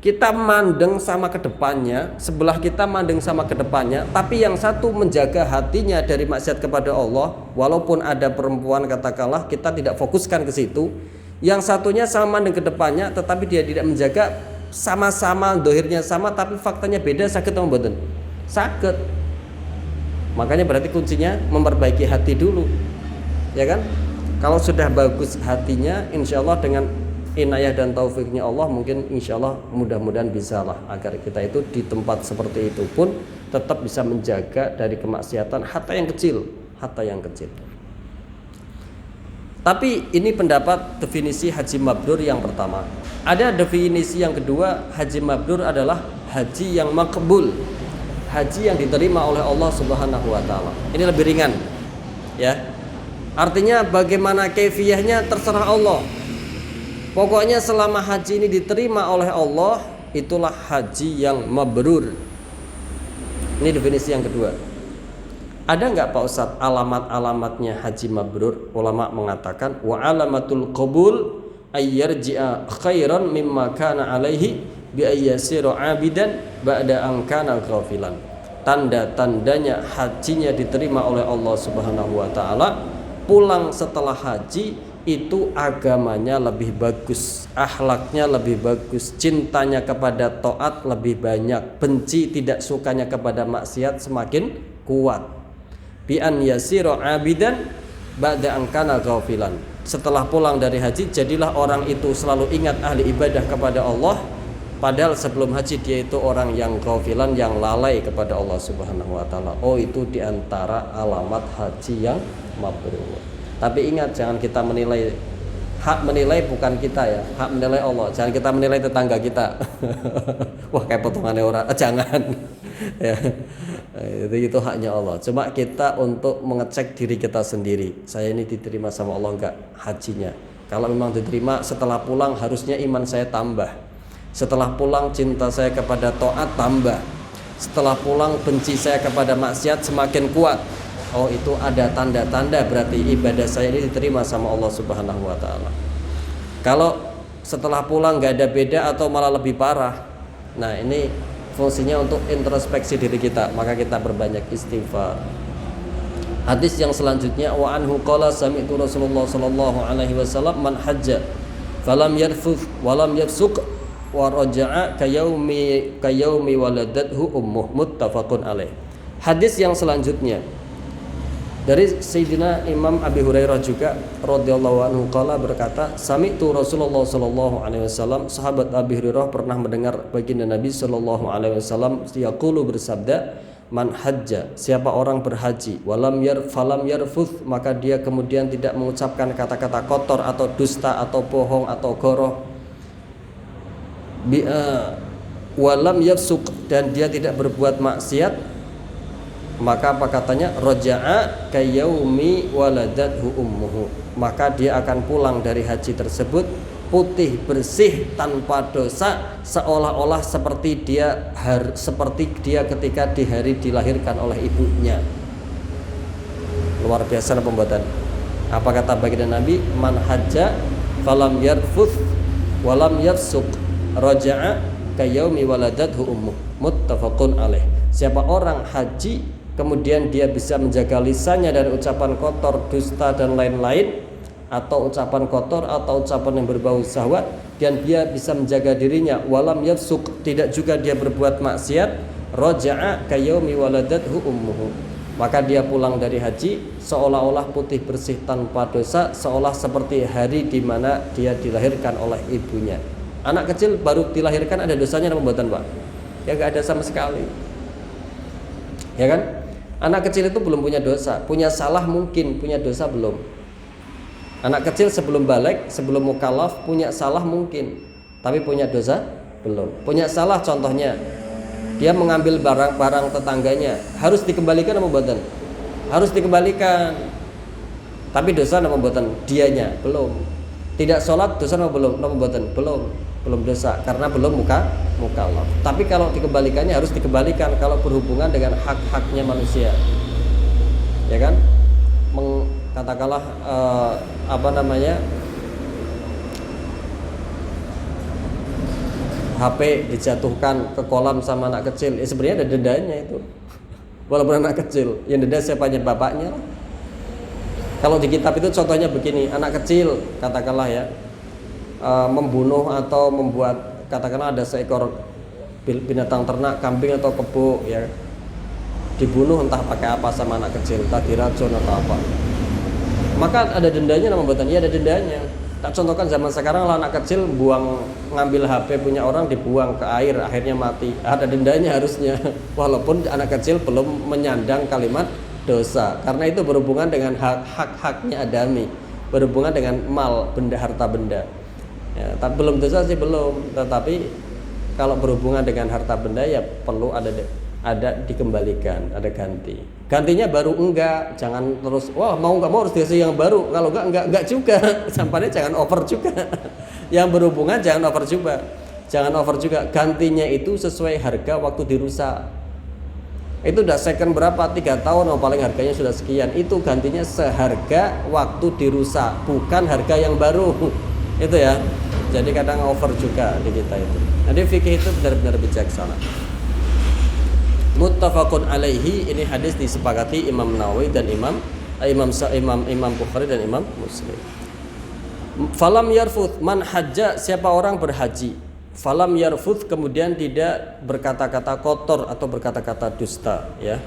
Kita mandeng sama ke depannya, sebelah kita mandeng sama ke depannya, tapi yang satu menjaga hatinya dari maksiat kepada Allah, walaupun ada perempuan katakanlah kita tidak fokuskan ke situ. Yang satunya sama mandeng ke depannya, tetapi dia tidak menjaga, sama-sama dohirnya sama, tapi faktanya beda, sakit atau mboten? Sakit. Makanya berarti kuncinya memperbaiki hati dulu, ya kan? Kalau sudah bagus hatinya, insya Allah dengan inayah dan taufiknya Allah mungkin insya Allah mudah-mudahan bisa lah agar kita itu di tempat seperti itu pun tetap bisa menjaga dari kemaksiatan hatta yang kecil. Tapi ini pendapat definisi haji mabrur yang pertama. Ada definisi yang kedua, haji mabrur adalah haji yang makbul, haji yang diterima oleh Allah Subhanahu wa taala. Ini lebih ringan, ya. Artinya bagaimana kaifiyahnya terserah Allah. Pokoknya selama haji ini diterima oleh Allah, itulah haji yang mabrur. Ini definisi yang kedua. Ada nggak Pak Ustadz alamat-alamatnya haji mabrur? Ulama mengatakan wa alamatul qabul ayyarji'a khairan mimma kana alaihi bi ayyasiru abidan ba'da an kana ghafilan. Tanda-tandanya hajinya diterima oleh Allah Subhanahu wa taala, pulang setelah haji itu agamanya lebih bagus, akhlaknya lebih bagus, cintanya kepada taat lebih banyak, benci tidak sukanya kepada maksiat semakin kuat. Bi an yasiru abidan ba'da an kana ghafilan. Setelah pulang dari haji, jadilah orang itu selalu ingat ahli ibadah kepada Allah, padahal sebelum haji dia itu orang yang ghafilan, yang lalai kepada Allah Subhanahu wa taala. Oh, itu diantara alamat haji yang mabrur. Tapi ingat, jangan kita menilai, hak menilai bukan kita ya, hak menilai Allah. Jangan kita menilai tetangga kita. Wah, kayak potongannya orang, jangan. Ya, itu haknya Allah. Cuma kita untuk mengecek diri kita sendiri. Saya ini diterima sama Allah enggak hajinya? Kalau memang diterima, setelah pulang harusnya iman saya tambah. Setelah pulang cinta saya kepada taat tambah. Setelah pulang benci saya kepada maksiat semakin kuat. Oh, itu ada tanda-tanda berarti ibadah saya ini diterima sama Allah Subhanahu wa taala. Kalau setelah pulang nggak ada beda atau malah lebih parah, nah ini fungsinya untuk introspeksi diri kita, maka kita berbanyak istighfar. Hadis yang selanjutnya, wa anhu qala sami'tu Rasulullah sallallahu alaihi wasallam man hajja falam yarfuth walam yafsuq wa raja'a kayaumi waladathu ummuh, muttafaqun alaih. Hadis yang selanjutnya dari Sayyidina Imam Abi Hurairah juga radhiyallahu anhu qala berkata, sami'tu Rasulullah sallallahu alaihi wasallam, sahabat Abi Hurairah pernah mendengar baginda Nabi sallallahu alaihi wasallam yaqulu bersabda, man hajja, siapa orang berhaji, falam yarfuth, maka dia kemudian tidak mengucapkan kata-kata kotor atau dusta atau bohong atau goroh, walam yafsuq, dan dia tidak berbuat maksiat, maka apa katanya, roja'a kayaumi waladathu ummuhu, maka dia akan pulang dari haji tersebut putih bersih tanpa dosa, seolah-olah seperti dia ketika di hari dilahirkan oleh ibunya. Luar biasa pembuatan. Apa kata baginda Nabi, man hajja falam yarfuth walam yafsuq roja'a kayaumi waladathu ummuh, muttafaqun alaih. Siapa orang haji kemudian dia bisa menjaga lisannya dari ucapan kotor, dusta dan lain-lain, atau ucapan kotor atau ucapan yang berbau syahwat, dan dia bisa menjaga dirinya walam yafsuq, tidak juga dia berbuat maksiat, roja'a kayaumi waladathu ummuhu, maka dia pulang dari haji seolah-olah putih bersih tanpa dosa, seolah seperti hari di mana dia dilahirkan oleh ibunya. Anak kecil baru dilahirkan ada dosanya apa pembuatan, Pak? Ya enggak ada sama sekali. Ya kan? Anak kecil itu belum punya dosa, punya salah mungkin, punya dosa belum. Anak kecil sebelum balik, sebelum mukallaf punya salah mungkin, tapi punya dosa belum. Punya salah contohnya, dia mengambil barang-barang tetangganya, harus dikembalikan apa mboten? Harus dikembalikan. Tapi dosa apa mboten? Dianya belum. Tidak sholat dosa apa belum? Apa mboten? Belum dosa karena belum mukallaf. Tapi kalau dikembalikannya harus dikembalikan kalau berhubungan dengan hak-haknya manusia, ya kan? Katakanlah HP dijatuhkan ke kolam sama anak kecil, sebenarnya ada dendanya itu. Walaupun anak kecil, yang denda siapanya, bapaknya. Kalau di kitab itu contohnya begini, anak kecil katakanlah ya, membunuh atau membuat, katakanlah ada seekor binatang ternak, kambing atau kebo ya, dibunuh entah pakai apa sama anak kecil, entah diracun atau apa, maka ada dendanya. Nama buatan, iya ada dendanya. Tak contohkan zaman sekarang lah, anak kecil ngambil HP punya orang dibuang ke air, akhirnya mati, ada dendanya harusnya. Walaupun anak kecil belum menyandang kalimat dosa, karena itu berhubungan dengan hak-haknya adami, berhubungan dengan mal, benda, harta benda ya, belum dosa sih belum, tetapi kalau berhubungan dengan harta benda ya perlu ada dikembalikan, ada gantinya baru enggak. Jangan terus wah mau nggak mau harus dikasih yang baru, kalau enggak juga. Sampainya jangan over juga. Yang berhubungan jangan over juga, gantinya itu sesuai harga waktu dirusak. Itu udah second berapa, 3 tahun, paling harganya sudah sekian, itu gantinya seharga waktu dirusak, bukan harga yang baru. Itu ya, jadi kadang over juga di kita itu. Jadi fikih itu benar-benar bijaksana. Muttafaqun alaihi, ini hadis disepakati Imam Nawawi dan Imam Bukhari dan Imam Muslim. Falam yarfuth man hajja, siapa orang berhaji, falam yarfuth, kemudian tidak berkata-kata kotor atau berkata-kata dusta ya,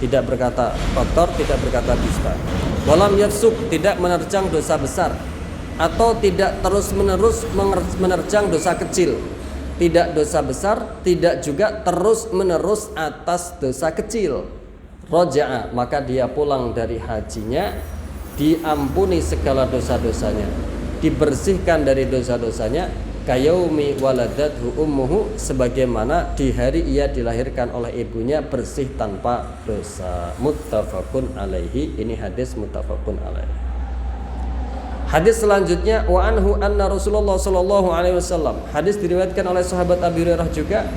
tidak berkata kotor, tidak berkata dusta. Walam yafsuk, tidak menerjang dosa besar atau tidak terus-menerus menerjang dosa kecil. Tidak dosa besar, tidak juga terus-menerus atas dosa kecil. Roja'a, maka dia pulang dari hajinya diampuni segala dosa-dosanya, dibersihkan dari dosa-dosanya, kayaumi waladathu ummuhu, sebagaimana di hari ia dilahirkan oleh ibunya bersih tanpa dosa. Muttafaqun alaihi, ini hadis muttafaqun alaihi. Hadis selanjutnya, wa anhu anna Rasulullah sallallahu alaihi wasallam, hadis diriwayatkan oleh sahabat Abi Hurairah juga,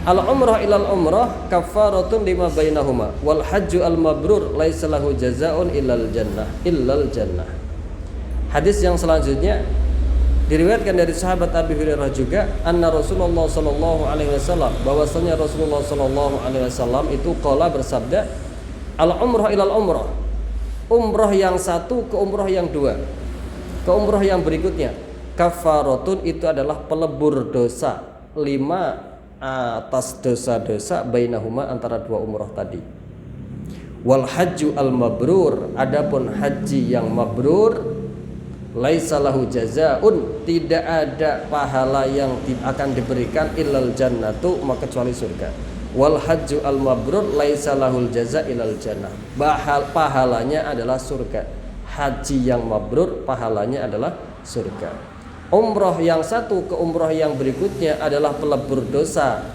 al umrah ilal umrah kafaratun lima bainahuma wal hajju al mabrur laisa lahu jazaa'un illal jannah. Hadis yang selanjutnya diriwayatkan dari sahabat Abi Hurairah juga, anna Rasulullah sallallahu alaihi wasallam, bahwasanya Rasulullah sallallahu alaihi wasallam itu qala, bersabda, al umrah ilal umrah, umrah yang satu ke umrah yang dua, ke umrah yang berikutnya, kafaratun, itu adalah pelebur dosa, 5 atas dosa-dosa, bainahuma, antara 2 umrah tadi. Wal hajju al mabrur, adapun haji yang mabrur, laisa lahu jazaa'un, tidak ada pahala yang akan diberikan, illal jannatu, maka kecuali surga. Wal hajju al mabrur laisa lahul jazaa' illal jannah, pahalanya adalah surga. Haji yang mabrur pahalanya adalah surga. Umrah yang satu ke umrah yang berikutnya adalah pelebur dosa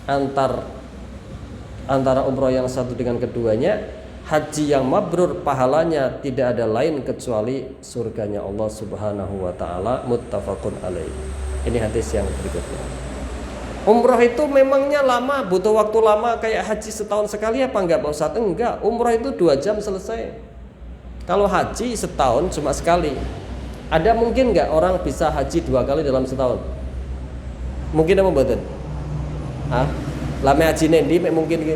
antara umrah yang satu dengan keduanya. Haji yang mabrur pahalanya tidak ada lain kecuali surganya Allah Subhanahu wa taala. Muttafaqun alaih. Ini hadis yang berikutnya. Umrah itu memangnya lama, butuh waktu lama kayak haji setahun sekali apa enggak Pak Ustaz? Enggak, umrah itu 2 jam selesai. Kalau haji setahun cuma sekali. Ada mungkin enggak orang bisa haji 2 kali dalam setahun? Mungkin apa mboten? Hah? Lame haji nendi mek mungkin iki.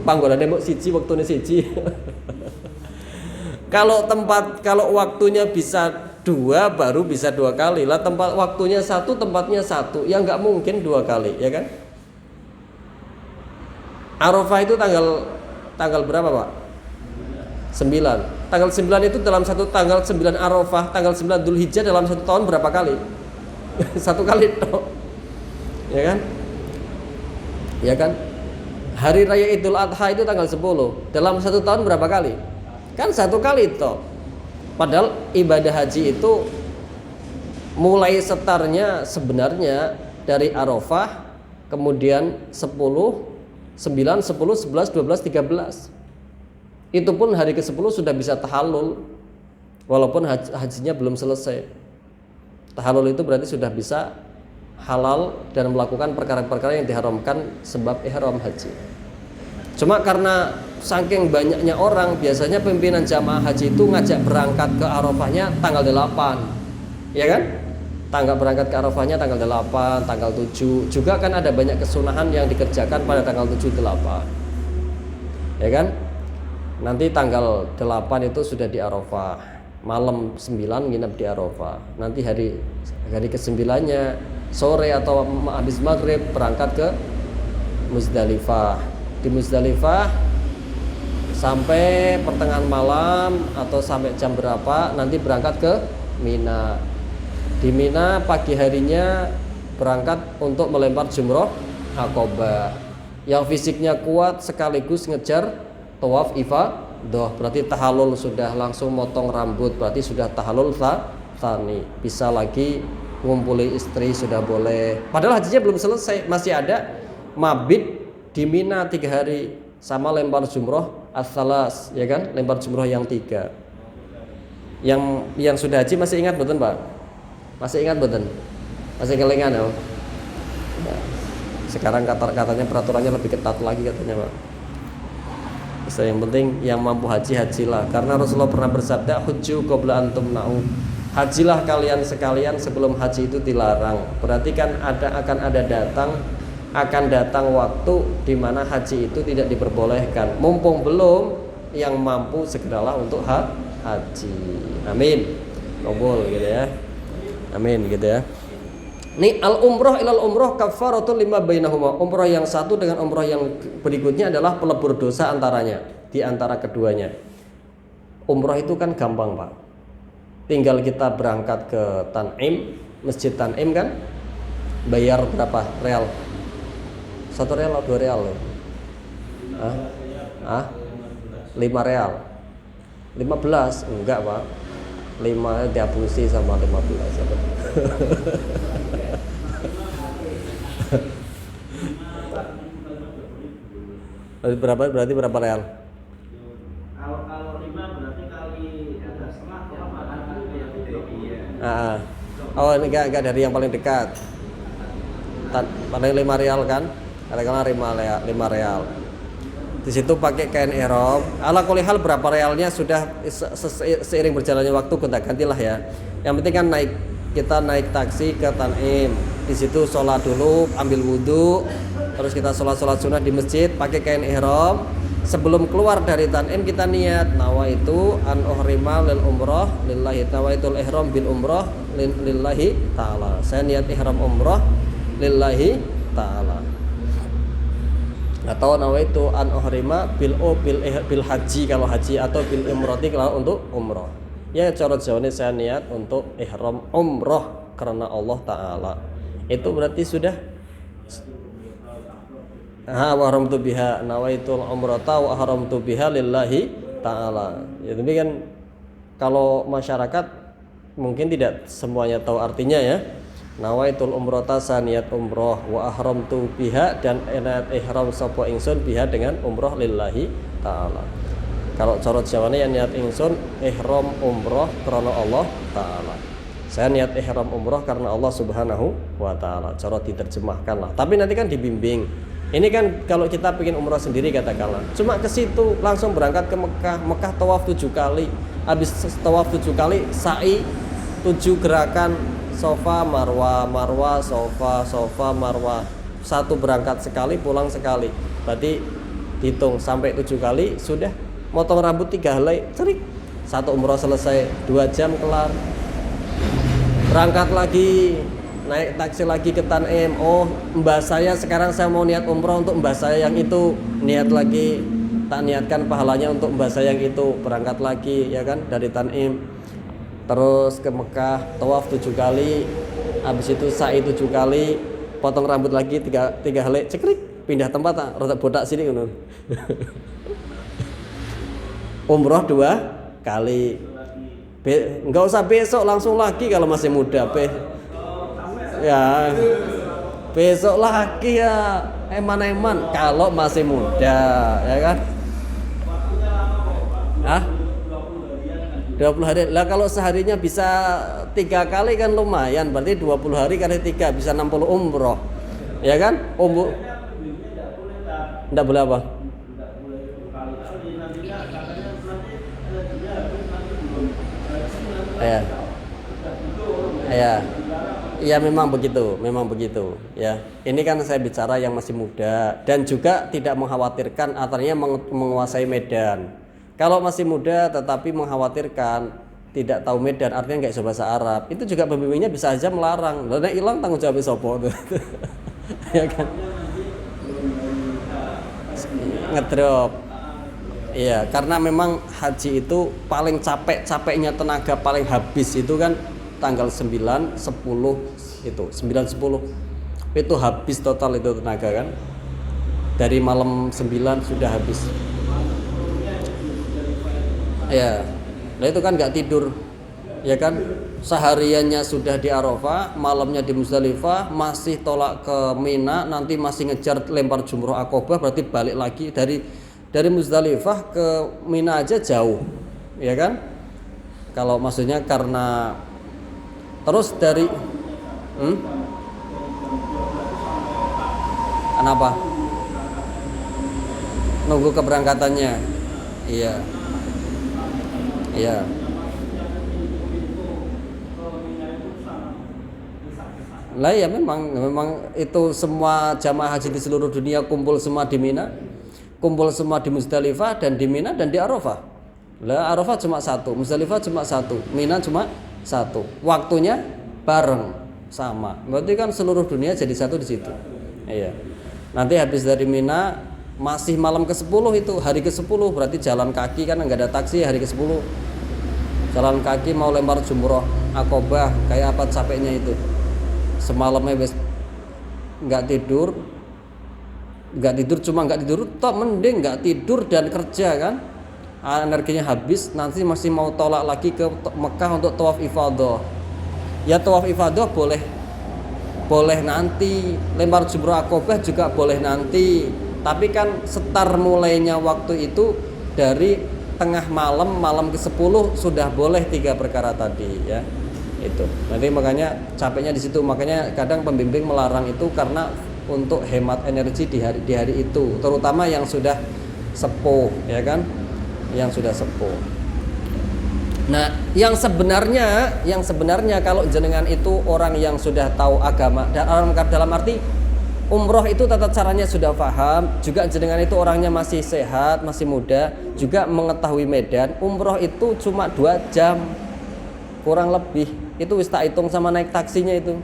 Panggonane mok siji, wektune siji. Kalau waktunya bisa 2 baru bisa 2 kali. Lah tempat waktunya 1, tempatnya 1, ya enggak mungkin 2 kali, ya kan? Arafah itu tanggal berapa, Pak? 9. Tanggal 9 itu dalam tanggal 9 Arafah, tanggal 9 Dzulhijjah dalam 1 tahun berapa kali? 1 kali toh. Ya kan? Ya kan? Hari Raya Idul Adha itu tanggal 10. Dalam 1 tahun berapa kali? Kan 1 kali toh. Padahal ibadah haji itu mulai setarnya sebenarnya dari Arafah, kemudian 10, 9, 10, 11, 12, 13. Itu pun hari ke-10 sudah bisa tahallul, walaupun hajinya belum selesai. Tahallul itu berarti sudah bisa halal dan melakukan perkara-perkara yang diharamkan sebab ihram haji. Cuma karena saking banyaknya orang, biasanya pimpinan jamaah haji itu ngajak berangkat ke Arafahnya tanggal 8, ya kan? tanggal berangkat ke Arafahnya tanggal 8, tanggal 7. Juga kan ada banyak kesunahan yang dikerjakan pada tanggal 7 8. Ya kan? Nanti tanggal 8 itu sudah di Arafah. Malam 9 nginep di Arafah. Nanti hari ke-9-nya sore atau habis maghrib berangkat ke Muzdalifah. Di Muzdalifah sampai pertengahan malam atau sampai jam berapa nanti berangkat ke Mina. Di Mina pagi harinya berangkat untuk melempar jumroh Aqabah. Yang fisiknya kuat sekaligus ngejar tawaf ifadah. Berarti tahallul sudah langsung motong rambut, berarti sudah tahallul tsani. Bisa lagi ngumpuli istri sudah boleh. Padahal hajinya belum selesai, masih ada mabit di Mina 3 hari sama lempar jumroh as-salas, ya kan? Lempar jumroh yang 3. Yang sudah haji masih ingat betul Pak? Masih ingat betul? Masih kelingan ya? Sekarang katanya peraturannya lebih ketat lagi katanya Pak. So, yang penting yang mampu haji hajilah, karena Rasulullah pernah bersabda hujju qabla antum na'u. Hajilah kalian sekalian sebelum haji itu dilarang. Berarti kan akan datang waktu di mana haji itu tidak diperbolehkan. Mumpung belum, yang mampu segeralah untuk haji. Amin. Kabul gitu ya. Amin gitu ya. Ini al-umrah ilal umrah kafaratul lima bainahuma. Umrah yang satu dengan umrah yang berikutnya adalah pelebur dosa antaranya, di antara keduanya. Umrah itu kan gampang Pak. Tinggal kita berangkat ke Tan'im, Masjid Tan'im kan, bayar berapa real? 1 real atau 2 real? 5 real. 15? Enggak Pak. 5 dihapusi sama 15. Berarti berapa real? Kalau 5 berarti kali setengah Oh ini enggak dari yang paling dekat. Paling 5 real kan? Katakanlah 5 real. Di situ pakai kain ihram. Ala kulli hal berapa realnya sudah seiring berjalannya waktu gonta-gantilah ya. Yang penting kan kita naik taksi ke Tan'im. Di situ sholat dulu, ambil wudhu, terus kita sholat sunnah di masjid, pakai kain ihram. Sebelum keluar dari Tan'im kita niat nawaitu an uhrima lil umrah lillahi, nawaitul ihram bil umrah lillahi ta'ala. Saya niat ihram umrah lillahi ta'ala. Atau nawaitu an uhrima bil haji kalau haji, atau bil umrati kalau untuk umrah. Ya cara Jawane saya niat untuk ihram umrah karena Allah Ta'ala. Itu berarti sudah wa haramtu biha nawaitul umrata wa haramtu biha lillahi ta'ala. Ya tapi kan kalau masyarakat mungkin tidak semuanya tahu artinya ya. Nawaitul umrata saniyat umroh wa ahramtu biha, dan niat ihram sapa ingsun biha dengan umroh lillahi ta'ala. Kalau cara Jawane ya niat ingsun ihram umroh karena Allah ta'ala. Saya niat ihram umroh karena Allah Subhanahu wa ta'ala. Cara diterjemahkan lah. Tapi nanti kan dibimbing. Ini kan kalau kita bikin umroh sendiri katakanlah, cuma ke situ langsung berangkat ke Mekah tawaf 7 kali. Habis tawaf 7 kali sa'i 7 gerakan Sofa Marwa, Marwa Sofa, Sofa Marwa. Satu berangkat sekali, pulang sekali. Berarti hitung sampai 7 kali sudah. Motong rambut 3 helai, cerik. Satu umroh selesai, 2 jam kelar. Berangkat lagi, naik taksi lagi ke Tan'im. Oh, mbah saya sekarang saya mau niat umroh untuk mbah saya yang itu. Niat lagi, tak niatkan pahalanya untuk mbah saya yang itu. Berangkat lagi ya kan dari Tan'im. Terus ke Mekah, tawaf 7 kali, habis itu sa'i 7 kali, potong rambut lagi 3 helai, cekrik, pindah tempat, rotak botak sini ngono. Umroh 2 kali. Enggak usah besok, langsung lagi kalau masih muda, ya. Besok lagi ya, eman-eman kalau masih muda, ya kan? 20 hari. Lah kalau seharinya bisa 3 kali kan lumayan. Berarti 20 hari kali 3 bisa 60 umroh. Ya kan? Enggak boleh apa? Ya. Ya memang begitu ya. Ini kan saya bicara yang masih muda dan juga tidak mengkhawatirkan artinya menguasai medan. Kalau masih muda tetapi mengkhawatirkan tidak tahu medan artinya nggak bisa bahasa Arab, itu juga pembimbingnya bisa aja melarang. Lah nek ilang tanggung jawab sopo tuh. Ya kan? Ngedrop. Iya, karena memang haji itu paling capeknya tenaga paling habis itu kan tanggal 9, 10 itu 9, 10 itu habis total itu tenaga kan, dari malam 9 sudah habis ya. Nah itu kan nggak tidur ya kan, sehariannya sudah di Arafah, malamnya di Muzdalifah, masih tolak ke Mina, nanti masih ngejar lempar jumroh Aqobah, berarti balik lagi dari Muzdalifah ke Mina aja jauh ya kan. Kalau maksudnya karena terus dari kenapa? Nunggu keberangkatannya. Iya. Lah ya memang itu semua jamaah haji di seluruh dunia kumpul semua di Mina, kumpul semua di Muzdalifah dan di Mina dan di Arafah. Lah Arafah cuma satu, Muzdalifah cuma satu, Mina cuma satu. Waktunya bareng sama. Berarti kan seluruh dunia jadi satu di situ. Iya. Nanti habis dari Mina masih malam ke-10 itu, hari ke-10 berarti jalan kaki kan enggak ada taksi hari ke-10. Jalan kaki mau lempar jumroh Aqobah, kayak apa capeknya itu. Semalamnya wis enggak tidur cuma enggak tidur toh mending enggak tidur dan kerja kan. Energinya habis, nanti masih mau tolak lagi ke Mekah untuk tawaf ifadah. Ya tawaf ifadah boleh nanti, lempar jumroh Aqobah juga boleh nanti. Tapi kan setar mulainya waktu itu dari tengah malam ke-10 sudah boleh 3 perkara tadi ya. Itu. Nanti makanya capeknya di situ, makanya kadang pembimbing melarang itu karena untuk hemat energi di hari itu, terutama yang sudah sepuh ya kan. Yang sudah sepuh. Nah, yang sebenarnya kalau jenengan itu orang yang sudah tahu agama dan dalam arti umroh itu tata caranya sudah paham, juga jenengan itu orangnya masih sehat, masih muda, juga mengetahui medan, umroh itu cuma 2 jam kurang lebih. Itu wis tak hitung sama naik taksinya itu.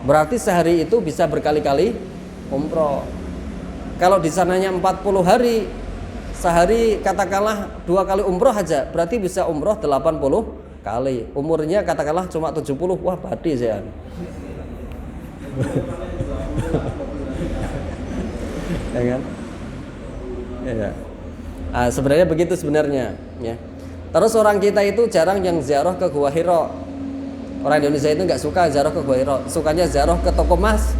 Berarti sehari itu bisa berkali-kali umroh. Kalau di sananya 40 hari, sehari katakanlah 2 kali umroh aja, berarti bisa umroh 80 kali. Umurnya katakanlah cuma 70, wah badi saya. Ya kan? Ya. Sebenarnya begitu sebenarnya, ya. Terus orang kita itu jarang yang ziarah ke Gua Hira. Orang Indonesia itu nggak suka ziarah ke Gua Hira, sukanya ziarah ke toko emas.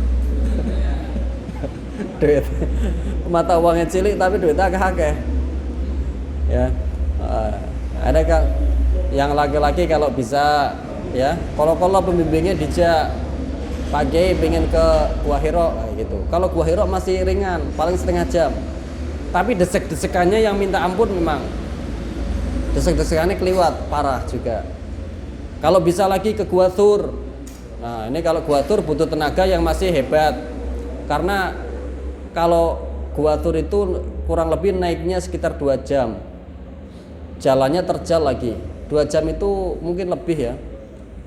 Duit mata uangnya cilik tapi duitnya akeh-akeh. Ya, ada kan yang laki-laki kalau bisa ya, kalau pembimbingnya dijak Pak Kiai pengen ke Gua Hira gitu. Kalau Gua Hira masih ringan, paling setengah jam. Tapi desek-desekannya yang minta ampun memang. Desek-desekannya keliwat parah juga. Kalau bisa lagi ke Gua Thur. Nah, ini kalau Gua Thur butuh tenaga yang masih hebat. Karena kalau Gua Thur itu kurang lebih naiknya sekitar 2 jam. Jalannya terjal lagi. 2 jam itu mungkin lebih ya.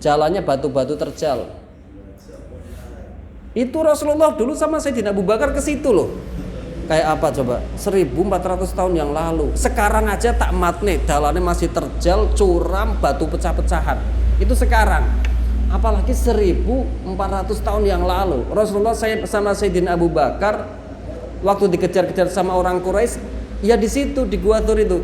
Jalannya batu-batu terjal. Itu Rasulullah dulu sama Sayyidina Abu Bakar ke situ loh. Kayak apa coba? 1400 tahun yang lalu. Sekarang aja tak matne, dalannya masih terjal, curam, batu pecah-pecahan. Itu sekarang. Apalagi 1400 tahun yang lalu. Rasulullah sama Sayyidina Abu Bakar waktu dikejar-kejar sama orang Quraisy, ya di situ di Gua Thur itu.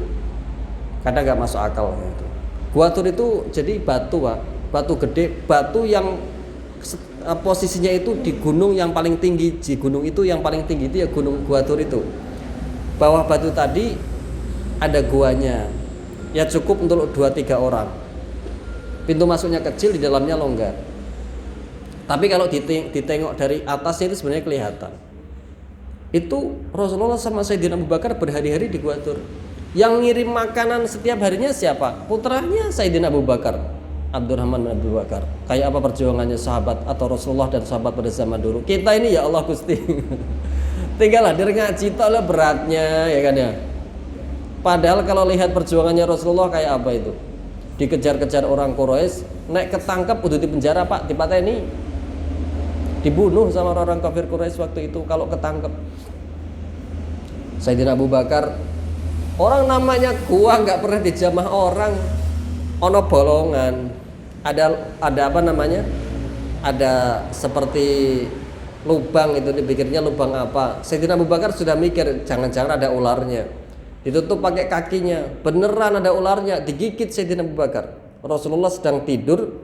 Kadang nggak masuk akal gitu. Gua Thur itu jadi batu, Pak. Batu gede, batu yang posisinya itu di gunung yang paling tinggi. Di gunung itu yang paling tinggi itu ya Gunung Gua Thur itu. Bawah batu tadi ada guanya. Ya cukup untuk 2-3 orang. Pintu masuknya kecil, di dalamnya longgar. Tapi kalau ditengok dari atasnya itu sebenarnya kelihatan. Itu Rasulullah sama Sayyidina Abu Bakar berhari-hari di Gua Thur. Yang ngirim makanan setiap harinya siapa? Putranya Sayyidina Abu Bakar. Abdurrahman bin Abu Bakar. Kayak apa perjuangannya sahabat atau Rasulullah dan sahabat pada zaman dulu. Kita ini ya Allah Gusti. Tinggal hadir ngaji tok lah beratnya ya kan ya. Padahal kalau lihat perjuangannya Rasulullah kayak apa itu? Dikejar-kejar orang Quraisy, naik ketangkep udah di penjara Pak, dipateni. Dibunuh sama orang kafir Quraisy waktu itu kalau ketangkep. Sayyidina Abu Bakar, orang namanya gua nggak pernah dijamah orang, ono bolongan, ada apa namanya? Ada seperti lubang itu, dipikirnya lubang apa? Sayyidina Abu Bakar sudah mikir jangan-jangan ada ularnya. Ditutup pakai kakinya, beneran ada ularnya, digigit Sayyidina Abu Bakar. Rasulullah sedang tidur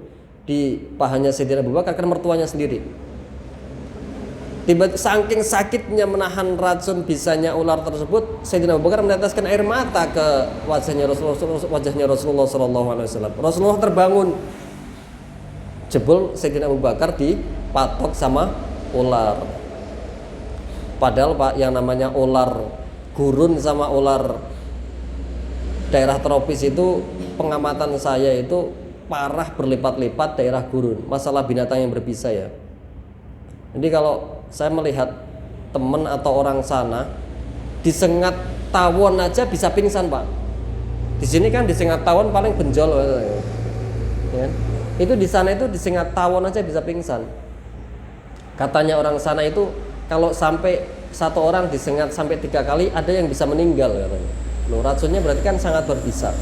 di pahanya Sayyidina Abu Bakar, kan mertuanya sendiri. Saking sakitnya menahan racun bisanya ular tersebut, Sayyidina Abu Bakar meneteskan air mata ke wajahnya Rasulullah sallallahu alaihi wasallam. Rasulullah terbangun. Jebol Sayyidina Abu Bakar dipatok sama ular. Padahal Pak, yang namanya ular gurun sama ular daerah tropis itu, pengamatan saya itu parah berlipat-lipat daerah gurun. Masalah binatang yang berbisa ya. Jadi kalau saya melihat teman atau orang sana disengat tawon aja bisa pingsan Pak. Di sini kan disengat tawon paling benjol, ya. Itu di sana itu disengat tawon aja bisa pingsan. Katanya orang sana itu kalau sampai satu orang disengat sampai 3 kali ada yang bisa meninggal katanya. Loh, racunnya berarti kan sangat berbisa.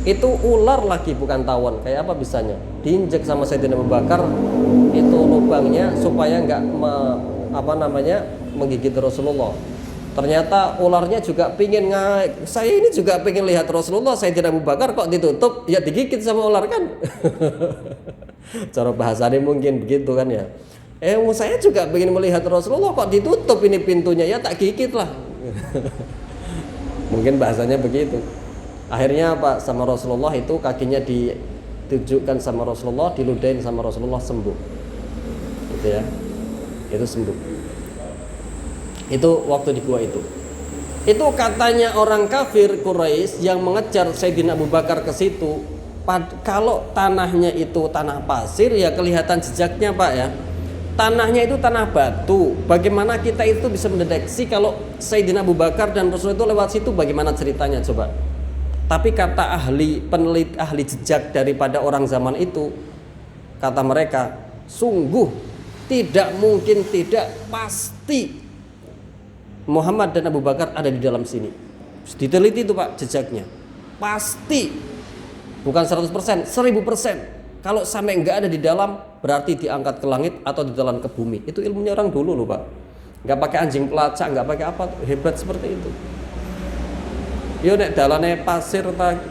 Itu ular lagi bukan tawon. Kayak apa bisanya? Diinjek sama Sayyidina Abu Bakar itu lubangnya supaya nggak menggigit Rasulullah. Ternyata ularnya juga pingin saya ini juga pengen lihat Rasulullah. Sayyidina Abu Bakar kok ditutup, ya digigit sama ular kan. Cara bahasanya mungkin begitu kan ya. Saya juga pengen melihat Rasulullah kok ditutup ini pintunya, ya tak gigit lah. Mungkin bahasanya begitu. Akhirnya apa, sama Rasulullah itu kakinya ditunjukkan sama Rasulullah, diludahin sama Rasulullah, sembuh. Gitu ya. Itu sembuh. Itu waktu di gua itu. Itu katanya orang kafir Quraisy yang mengejar Sayyidina Abu Bakar ke situ. Kalau tanahnya itu tanah pasir ya kelihatan jejaknya Pak ya. Tanahnya itu tanah batu. Bagaimana kita itu bisa mendeteksi kalau Sayyidina Abu Bakar dan Rasul itu lewat situ, bagaimana ceritanya coba? Tapi kata peneliti ahli jejak daripada orang zaman itu, kata mereka, sungguh tidak mungkin, tidak pasti Muhammad dan Abu Bakar ada di dalam sini. Diteliti itu Pak jejaknya. Pasti. Bukan 100%, 1000%. Kalau sampai enggak ada di dalam, berarti diangkat ke langit atau ditelan ke bumi. Itu ilmunya orang dulu loh Pak. Enggak pakai anjing pelacak, enggak pakai apa, hebat seperti itu. Yo nek dalane pasir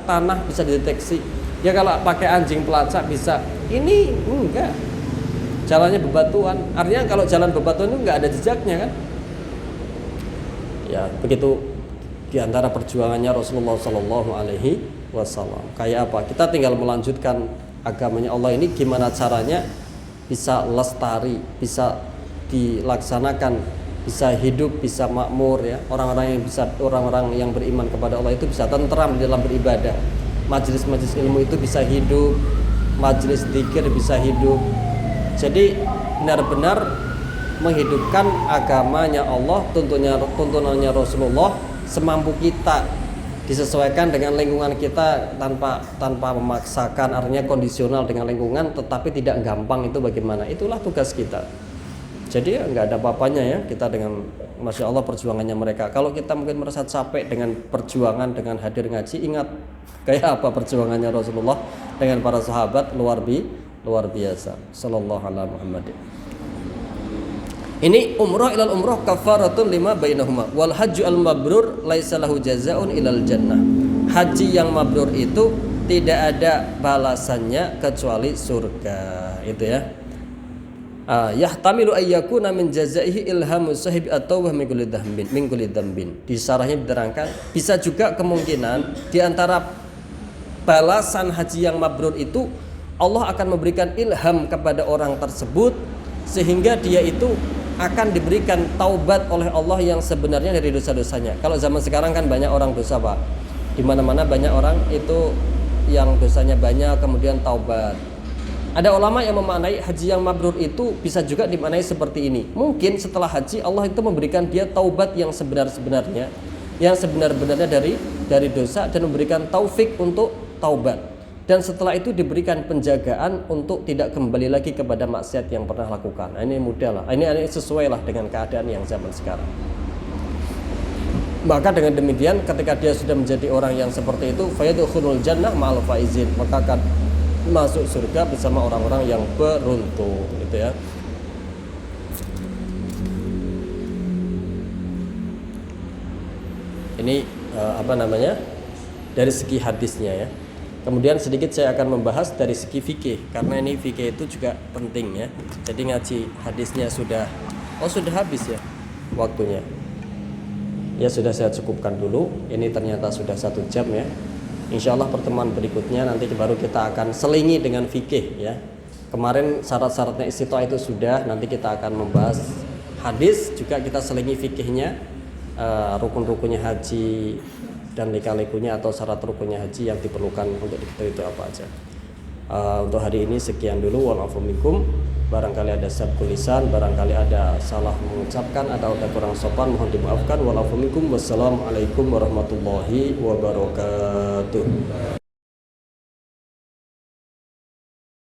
tanah bisa dideteksi. Ya kalau pakai anjing pelacak bisa. Ini enggak. Jalannya bebatuan. Artinya kalau jalan bebatuan itu enggak ada jejaknya kan? Ya, begitu di antara perjuangannya Rasulullah sallallahu alaihi wasallam. Kayak apa? Kita tinggal melanjutkan agamanya Allah ini, gimana caranya bisa lestari, bisa dilaksanakan, bisa hidup, bisa makmur ya. Orang-orang yang beriman kepada Allah itu bisa tentram di dalam beribadah. Majelis-majelis ilmu itu bisa hidup, majelis zikir bisa hidup. Jadi benar-benar menghidupkan agamanya Allah, tuntunannya Rasulullah semampu kita, disesuaikan dengan lingkungan kita tanpa memaksakan, artinya kondisional dengan lingkungan, tetapi tidak gampang. Itu bagaimana? Itulah tugas kita. Jadi ya nggak ada apa-apanya ya kita dengan, Masya Allah perjuangannya mereka. Kalau kita mungkin merasa capek dengan perjuangan, dengan hadir ngaji, ingat kayak apa perjuangannya Rasulullah dengan para sahabat, luar biasa. Sallallahu alaihi Muhammad. Ini umrah ilal umrah kafaratun lima bainahuma wal hajju al mabrur laisa lahu jazaa'un ilal jannah. Haji yang mabrur itu tidak ada balasannya kecuali surga. Itu ya. Yahtamilu ayyakuna min jazaihi ilhamu sahib atau min kulli dzambin. Di syarahnya diterangkan bisa juga kemungkinan di antara balasan haji yang mabrur itu Allah akan memberikan ilham kepada orang tersebut sehingga dia itu akan diberikan taubat oleh Allah yang sebenarnya dari dosa-dosanya. Kalau zaman sekarang kan banyak orang dosa Pak. Di mana-mana banyak orang itu yang dosanya banyak kemudian taubat. Ada ulama yang memaknai haji yang mabrur itu bisa juga dimaknai seperti ini. Mungkin setelah haji Allah itu memberikan dia taubat yang sebenar-benarnya, yang sebenar-benarnya dari dosa, dan memberikan taufik untuk taubat. Dan setelah itu diberikan penjagaan untuk tidak kembali lagi kepada maksiat yang pernah lakukan. Nah, ini mudah lah. Ini sesuai lah dengan keadaan yang zaman sekarang. Maka dengan demikian ketika dia sudah menjadi orang yang seperti itu, fayadkhulul jannah ma'al faizin, maka akan masuk surga bersama orang-orang yang beruntung, gitu ya. Ini dari segi hadisnya ya. Kemudian sedikit saya akan membahas dari segi fikih, karena ini fikih itu juga penting ya. Jadi ngaji hadisnya sudah habis ya waktunya. Ya sudah, saya cukupkan dulu. Ini ternyata sudah 1 jam ya. Insya Allah pertemuan berikutnya nanti baru kita akan selingi dengan fikih ya. Kemarin syarat-syaratnya istiqomah itu sudah, nanti kita akan membahas hadis, juga kita selingi fikihnya, rukun-rukunnya haji dan lika-likunya atau syarat rukunnya haji yang diperlukan untuk diketahui itu apa aja. Untuk hari ini sekian dulu. Wa'alaikum minkum. Barangkali ada sabtu lisan, barangkali ada salah mengucapkan atau ada kurang sopan, mohon dimaafkan. Wa'alaikum minkum. Wassalamualaikum warahmatullahi wabarakatuh.